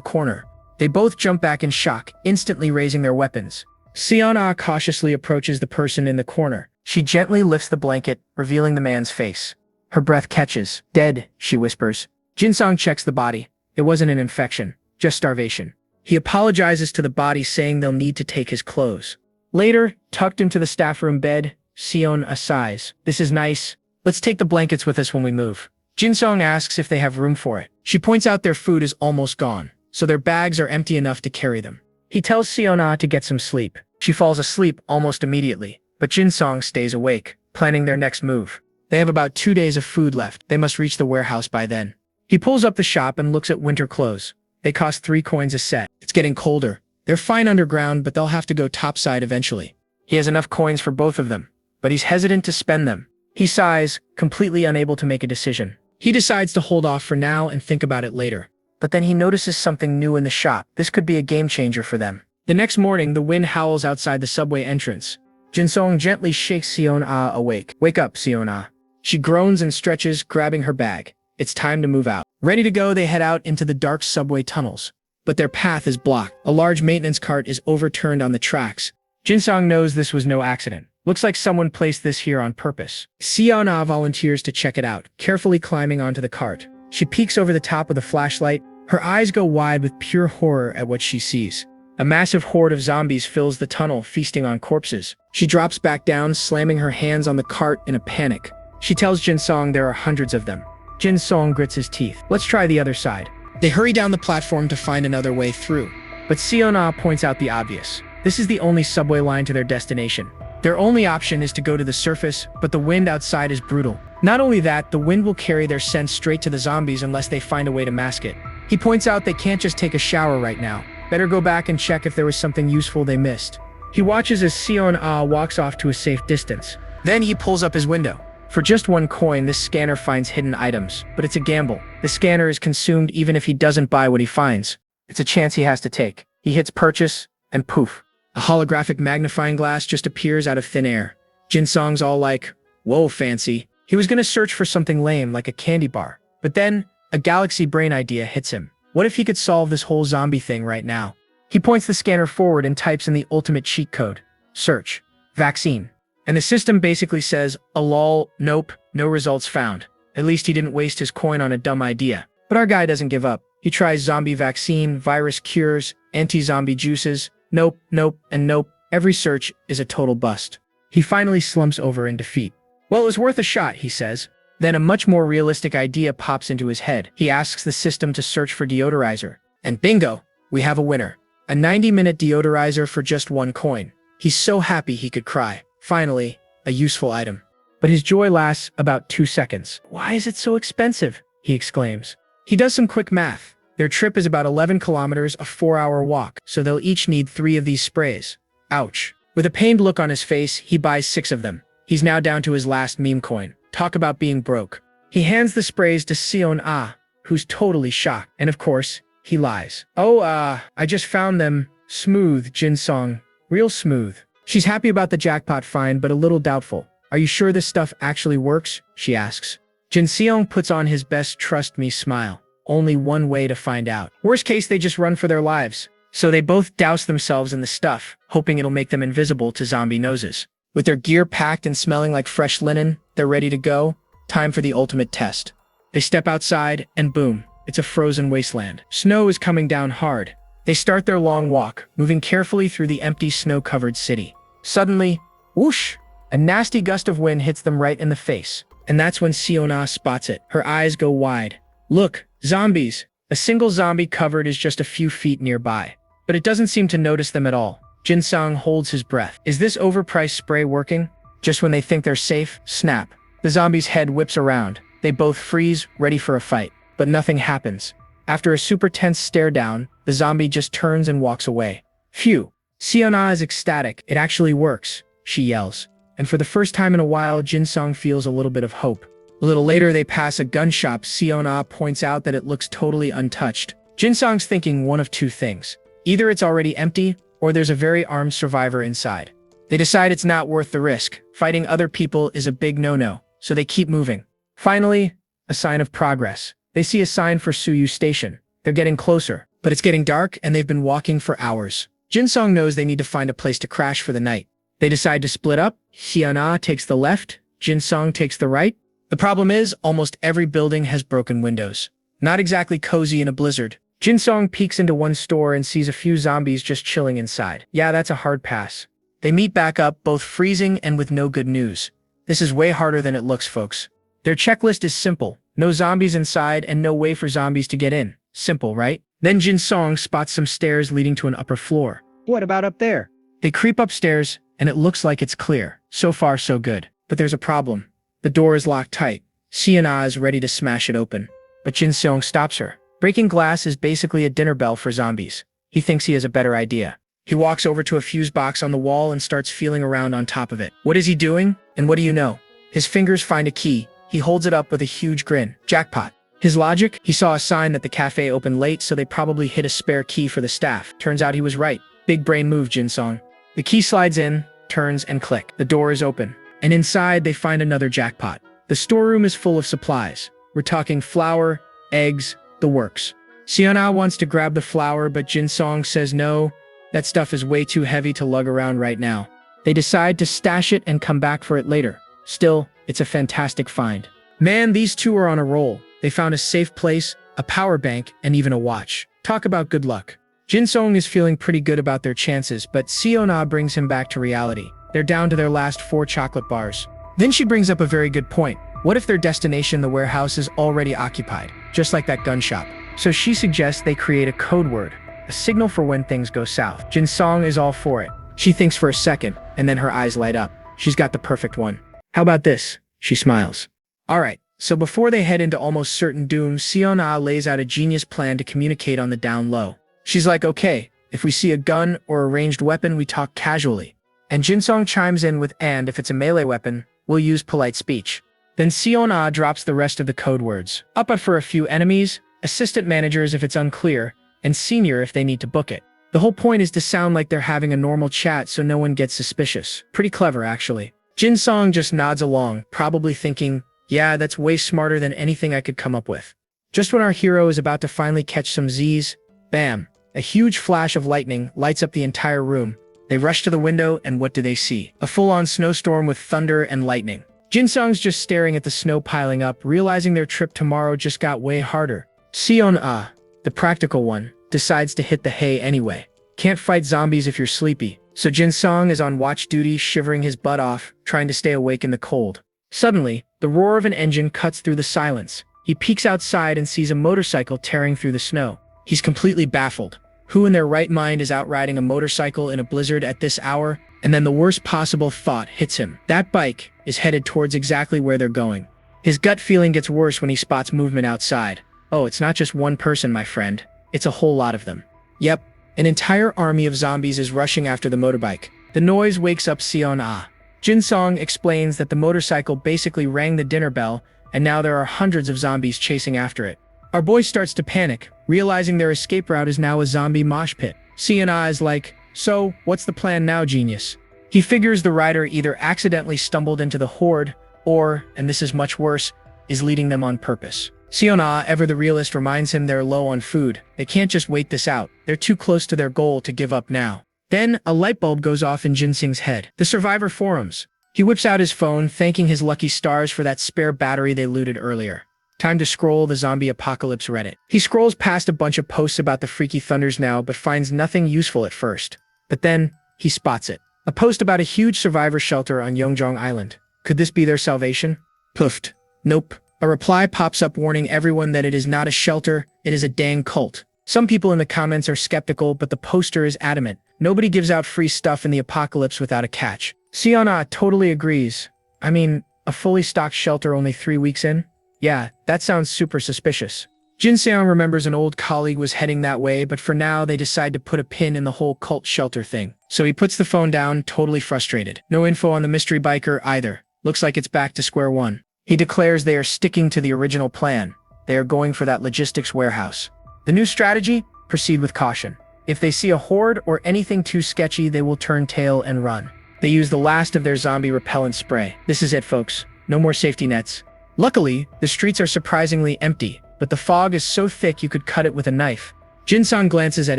corner. They both jump back in shock, instantly raising their weapons. Seona cautiously approaches the person in the corner. She gently lifts the blanket, revealing the man's face. Her breath catches. "Dead," she whispers. Jin-sung checks the body. It wasn't an infection, just starvation. He apologizes to the body, saying they'll need to take his clothes. Later, tucked into the staff room bed, Seon sighs. "This is nice. Let's take the blankets with us when we move." Jin-sung asks if they have room for it. She points out their food is almost gone, so their bags are empty enough to carry them. He tells Seona to get some sleep. She falls asleep almost immediately, but Jin-sung stays awake, planning their next move. They have about 2 days of food left. They must reach the warehouse by then. He pulls up the shop and looks at winter clothes. They cost 3 coins a set. It's getting colder. They're fine underground, but they'll have to go topside eventually. He has enough coins for both of them, but he's hesitant to spend them. He sighs, completely unable to make a decision. He decides to hold off for now and think about it later. But then he notices something new in the shop. This could be a game changer for them. The next morning, the wind howls outside the subway entrance. Jin-sung gently shakes Seon-ah awake. "Wake up, Seon-ah." She groans and stretches, grabbing her bag. It's time to move out. Ready to go, they head out into the dark subway tunnels. But their path is blocked. A large maintenance cart is overturned on the tracks. Jin-sung knows this was no accident. Looks like someone placed this here on purpose. Seon-ah volunteers to check it out, carefully climbing onto the cart. She peeks over the top with a flashlight. Her eyes go wide with pure horror at what she sees. A massive horde of zombies fills the tunnel, feasting on corpses. She drops back down, slamming her hands on the cart in a panic. She tells Jin-sung there are hundreds of them. Jin-sung grits his teeth. "Let's try the other side." They hurry down the platform to find another way through. But Seon-ah points out the obvious. This is the only subway line to their destination. Their only option is to go to the surface, but the wind outside is brutal. Not only that, the wind will carry their scent straight to the zombies unless they find a way to mask it. He points out they can't just take a shower right now. Better go back and check if there was something useful they missed. He watches as Seon-ah walks off to a safe distance. Then he pulls up his window. For just 1 coin, this scanner finds hidden items, but it's a gamble. The scanner is consumed even if he doesn't buy what he finds. It's a chance he has to take. He hits purchase, and poof. A holographic magnifying glass just appears out of thin air. Jin-sung's all like, "Whoa, fancy." He was gonna search for something lame like a candy bar. But then, a galaxy brain idea hits him. What if he could solve this whole zombie thing right now? He points the scanner forward and types in the ultimate cheat code. Search. Vaccine. And the system basically says, "A lol, nope, no results found." At least he didn't waste his coin on a dumb idea. But our guy doesn't give up. He tries zombie vaccine, virus cures, anti-zombie juices. Nope, nope, and nope. Every search is a total bust. He finally slumps over in defeat. Well, it was worth a shot, he says. Then a much more realistic idea pops into his head. He asks the system to search for deodorizer. And bingo, we have a winner. A 90-minute deodorizer for just 1 coin. He's so happy he could cry. Finally, a useful item. But his joy lasts about 2 seconds. Why is it so expensive? He exclaims. He does some quick math. Their trip is about 11 kilometers, a 4-hour walk, so they'll each need 3 of these sprays. Ouch. With a pained look on his face, he buys 6 of them. He's now down to his last meme coin. Talk about being broke. He hands the sprays to Sion-Ah, who's totally shocked. And of course, he lies. Oh, I just found them. Smooth, Jin-song. Real smooth. She's happy about the jackpot find, but a little doubtful. Are you sure this stuff actually works? She asks. Jin-seong puts on his best trust me smile. Only one way to find out. Worst case, they just run for their lives. So they both douse themselves in the stuff, hoping it'll make them invisible to zombie noses. With their gear packed and smelling like fresh linen, they're ready to go. Time for the ultimate test. They step outside, and boom, it's a frozen wasteland. Snow is coming down hard. They start their long walk, moving carefully through the empty snow-covered city. Suddenly, whoosh! A nasty gust of wind hits them right in the face. And that's when Sion-Ah spots it. Her eyes go wide. Look, zombies! A single zombie covered is just a few feet nearby. But it doesn't seem to notice them at all. Jin-song holds his breath. Is this overpriced spray working? Just when they think they're safe, snap. The zombie's head whips around. They both freeze, ready for a fight. But nothing happens. After a super tense stare down, the zombie just turns and walks away. Phew. Sion-Ah is ecstatic. It actually works, she yells. And for the first time in a while, Jin-song feels a little bit of hope. A little later, they pass a gun shop. Sion-Ah points out that it looks totally untouched. Jin-song's thinking one of 2 things. Either it's already empty, or there's a very armed survivor inside. They decide it's not worth the risk. Fighting other people is a big no-no, so they keep moving. Finally, a sign of progress. They see a sign for Suyu Station. They're getting closer, but it's getting dark and they've been walking for hours. Jin-song knows they need to find a place to crash for the night. They decide to split up. Sion-Ah takes the left, Jin-song takes the right. The problem is, almost every building has broken windows. Not exactly cozy in a blizzard. Jin-song peeks into one store and sees a few zombies just chilling inside. Yeah, that's a hard pass. They meet back up, both freezing and with no good news. This is way harder than it looks, folks. Their checklist is simple. No zombies inside and no way for zombies to get in. Simple, right? Then Jin-song spots some stairs leading to an upper floor. What about up there? They creep upstairs, and it looks like it's clear. So far, so good. But there's a problem. The door is locked tight. Sion-Ah is ready to smash it open. But Jin-song stops her. Breaking glass is basically a dinner bell for zombies. He thinks he has a better idea. He walks over to a fuse box on the wall and starts feeling around on top of it. What is he doing? And what do you know? His fingers find a key. He holds it up with a huge grin. Jackpot. His logic? He saw a sign that the cafe opened late, so they probably hid a spare key for the staff. Turns out he was right. Big brain move, Jin-song. The key slides in, turns, and click. The door is open. And inside, they find another jackpot. The storeroom is full of supplies. We're talking flour, eggs, the works. Sion-Ah wants to grab the flour, but Jin-song says no. That stuff is way too heavy to lug around right now. They decide to stash it and come back for it later. Still, it's a fantastic find. Man, these two are on a roll. They found a safe place, a power bank, and even a watch. Talk about good luck. Jin-song is feeling pretty good about their chances, but Sion-Ah brings him back to reality. They're down to their last 4 chocolate bars. Then she brings up a very good point. What if their destination, the warehouse, is already occupied? Just like that gun shop. So she suggests they create a code word, a signal for when things go south. Jin-song is all for it. She thinks for a second, and then her eyes light up. She's got the perfect one. How about this? She smiles. Alright, so before they head into almost certain doom, Sion-Ah lays out a genius plan to communicate on the down low. She's like, okay, if we see a gun or a ranged weapon, we talk casually. And Jin-song chimes in with, and if it's a melee weapon, we'll use polite speech. Then Sion-Ah drops the rest of the code words. Up for a few enemies, assistant managers if it's unclear, and senior if they need to book it. The whole point is to sound like they're having a normal chat so no one gets suspicious. Pretty clever, actually. Jin-song just nods along, probably thinking, yeah, that's way smarter than anything I could come up with. Just when our hero is about to finally catch some Z's, bam, a huge flash of lightning lights up the entire room. They rush to the window, and what do they see? A full-on snowstorm with thunder and lightning. Jinsong's just staring at the snow piling up, realizing their trip tomorrow just got way harder. Seon-ah, the practical one, decides to hit the hay anyway. Can't fight zombies if you're sleepy, so Jinsong is on watch duty, shivering his butt off, trying to stay awake in the cold. Suddenly, the roar of an engine cuts through the silence. He peeks outside and sees a motorcycle tearing through the snow. He's completely baffled. Who in their right mind is out riding a motorcycle in a blizzard at this hour? And then the worst possible thought hits him. That bike is headed towards exactly where they're going. His gut feeling gets worse when he spots movement outside. Oh, it's not just one person, my friend. It's a whole lot of them. Yep, an entire army of zombies is rushing after the motorbike. The noise wakes up Seon-ah. Jinsong explains that the motorcycle basically rang the dinner bell, and now there are hundreds of zombies chasing after it. Our boy starts to panic, realizing their escape route is now a zombie mosh pit. Seon-ah is like, "So, what's the plan now, genius?" He figures the rider either accidentally stumbled into the horde, or, and this is much worse, is leading them on purpose. Seon-ah, ever the realist, reminds him they're low on food. They can't just wait this out. They're too close to their goal to give up now. Then, a light bulb goes off in Jinsong's head. The Survivor forums. He whips out his phone, thanking his lucky stars for that spare battery they looted earlier. Time to scroll the zombie apocalypse Reddit. He scrolls past a bunch of posts about the freaky thunders now, but finds nothing useful at first. But then, he spots it. A post about a huge survivor shelter on Yeongjong Island. Could this be their salvation? Poofed. Nope. A reply pops up warning everyone that it is not a shelter, it is a dang cult. Some people in the comments are skeptical, but the poster is adamant. Nobody gives out free stuff in the apocalypse without a catch. Seon-ah totally agrees. I mean, a fully stocked shelter only 3 weeks in? Yeah, that sounds super suspicious. Jinseong remembers an old colleague was heading that way, but for now they decide to put a pin in the whole cult shelter thing. So he puts the phone down, totally frustrated. No info on the mystery biker either. Looks like it's back to square one. He declares they are sticking to the original plan. They are going for that logistics warehouse. The new strategy? Proceed with caution. If they see a horde or anything too sketchy, they will turn tail and run. They use the last of their zombie repellent spray. This is it, folks. No more safety nets. Luckily, the streets are surprisingly empty, but the fog is so thick you could cut it with a knife. Jinsong glances at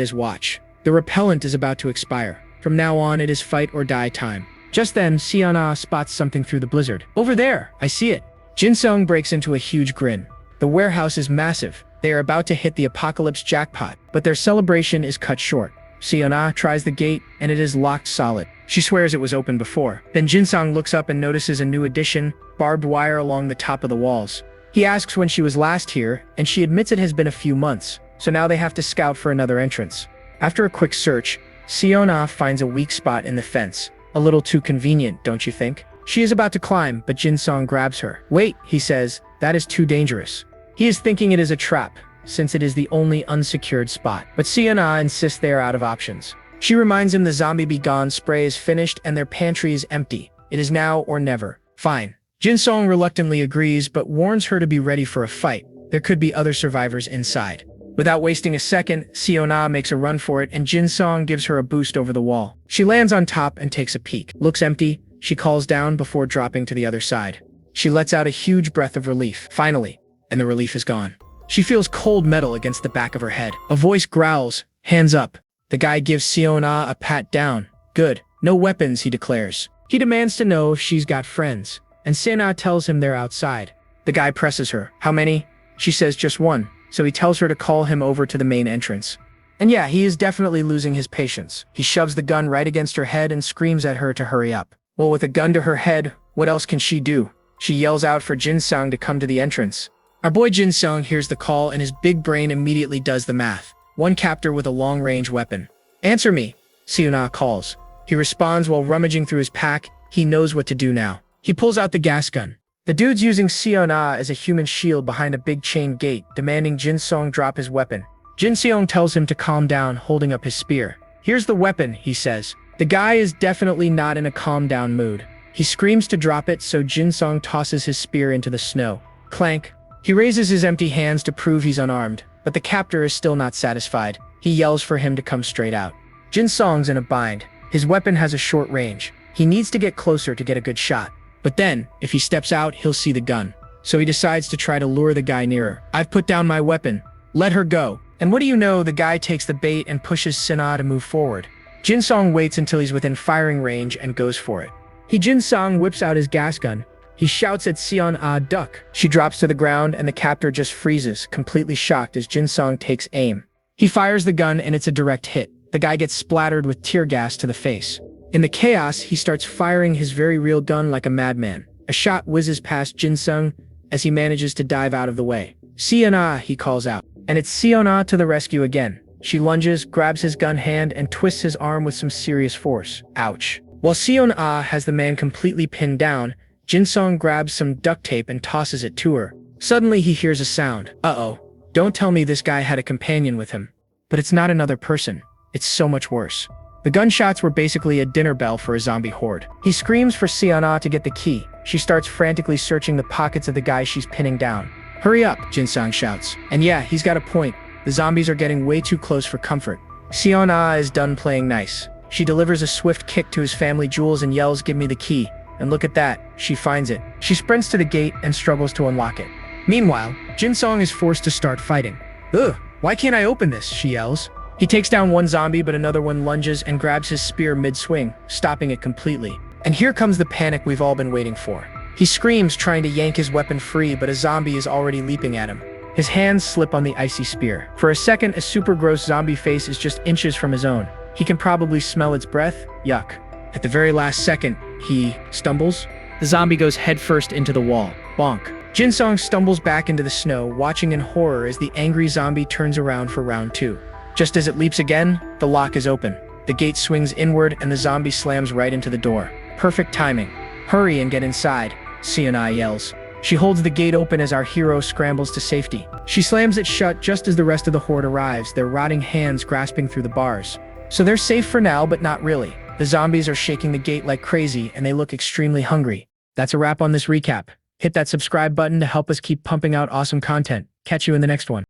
his watch. The repellent is about to expire. From now on, it is fight or die time. Just then, Seon-ah spots something through the blizzard. Over there, I see it. Jinsong breaks into a huge grin. The warehouse is massive. They are about to hit the apocalypse jackpot, but their celebration is cut short. Seon-ah tries the gate, and it is locked solid. She swears it was open before. Then Jinsong looks up and notices a new addition, barbed wire along the top of the walls. He asks when she was last here, and she admits it has been a few months, so now they have to scout for another entrance. After a quick search, Seon-ah finds a weak spot in the fence. A little too convenient, don't you think? She is about to climb, but Jinsong grabs her. Wait, he says, that is too dangerous. He is thinking it is a trap, since it is the only unsecured spot. But Seon-ah insists they are out of options. She reminds him the zombie be gone spray is finished and their pantry is empty. It is now or never. Fine. Jinsong reluctantly agrees, but warns her to be ready for a fight. There could be other survivors inside. Without wasting a second, Seon-ah makes a run for it, and Jinsong gives her a boost over the wall. She lands on top and takes a peek. Looks empty. She calls down before dropping to the other side. She lets out a huge breath of relief. Finally. And the relief is gone. She feels cold metal against the back of her head. A voice growls, hands up. The guy gives Seon-ah a pat down. Good. No weapons, he declares. He demands to know if she's got friends, and Seon-ah tells him they're outside. The guy presses her. How many? She says just one, so he tells her to call him over to the main entrance. And yeah, he is definitely losing his patience. He shoves the gun right against her head and screams at her to hurry up. Well, with a gun to her head, what else can she do? She yells out for Jinsong to come to the entrance. Our boy Jinsong hears the call and his big brain immediately does the math. One captor with a long-range weapon. Answer me, Seon-ah calls. He responds while rummaging through his pack. He knows what to do now. He pulls out the gas gun. The dude's using Seon-ah as a human shield behind a big chain gate, demanding Jinsong drop his weapon. Jinseong tells him to calm down, holding up his spear. Here's the weapon, he says. The guy is definitely not in a calm down mood. He screams to drop it, so Jinsong tosses his spear into the snow. Clank. He raises his empty hands to prove he's unarmed, but the captor is still not satisfied. He yells for him to come straight out. Jinsong's in a bind. His weapon has a short range. He needs to get closer to get a good shot. But then, if he steps out, he'll see the gun. So he decides to try to lure the guy nearer. I've put down my weapon. Let her go. And what do you know, the guy takes the bait and pushes Seon-ah to move forward. Jinsong waits until he's within firing range and goes for it. Jinsong whips out his gas gun. He shouts at Sion duck. She drops to the ground and the captor just freezes, completely shocked as Jinsung takes aim. He fires the gun and it's a direct hit. The guy gets splattered with tear gas to the face. In the chaos, he starts firing his very real gun like a madman. A shot whizzes past Jinsung as he manages to dive out of the way. Sion, he calls out. And it's Sion to the rescue again. She lunges, grabs his gun hand, and twists his arm with some serious force. Ouch. While Sion has the man completely pinned down, Jinsung grabs some duct tape and tosses it to her. Suddenly he hears a sound. Uh-oh. Don't tell me this guy had a companion with him. But it's not another person. It's so much worse. The gunshots were basically a dinner bell for a zombie horde. He screams for Sion to get the key. She starts frantically searching the pockets of the guy she's pinning down. Hurry up, Jinsung shouts. And yeah, he's got a point. The zombies are getting way too close for comfort. Sion is done playing nice. She delivers a swift kick to his family jewels and yells, "Give me the key." And look at that, she finds it. She sprints to the gate and struggles to unlock it. Meanwhile, Jinsung is forced to start fighting. Ugh, why can't I open this, she yells. He takes down one zombie, but another one lunges and grabs his spear mid-swing, stopping it completely. And here comes the panic we've all been waiting for. He screams, trying to yank his weapon free, but a zombie is already leaping at him. His hands slip on the icy spear. For a second, a super gross zombie face is just inches from his own. He can probably smell its breath. Yuck. At the very last second, he stumbles. The zombie goes headfirst into the wall. Bonk. Jinsung stumbles back into the snow, watching in horror as the angry zombie turns around for round 2. Just as it leaps again, the lock is open. The gate swings inward and the zombie slams right into the door. Perfect timing. Hurry and get inside, Sion yells. She holds the gate open as our hero scrambles to safety. She slams it shut just as the rest of the horde arrives, their rotting hands grasping through the bars. So they're safe for now, but not really. The zombies are shaking the gate like crazy and they look extremely hungry. That's a wrap on this recap. Hit that subscribe button to help us keep pumping out awesome content. Catch you in the next one.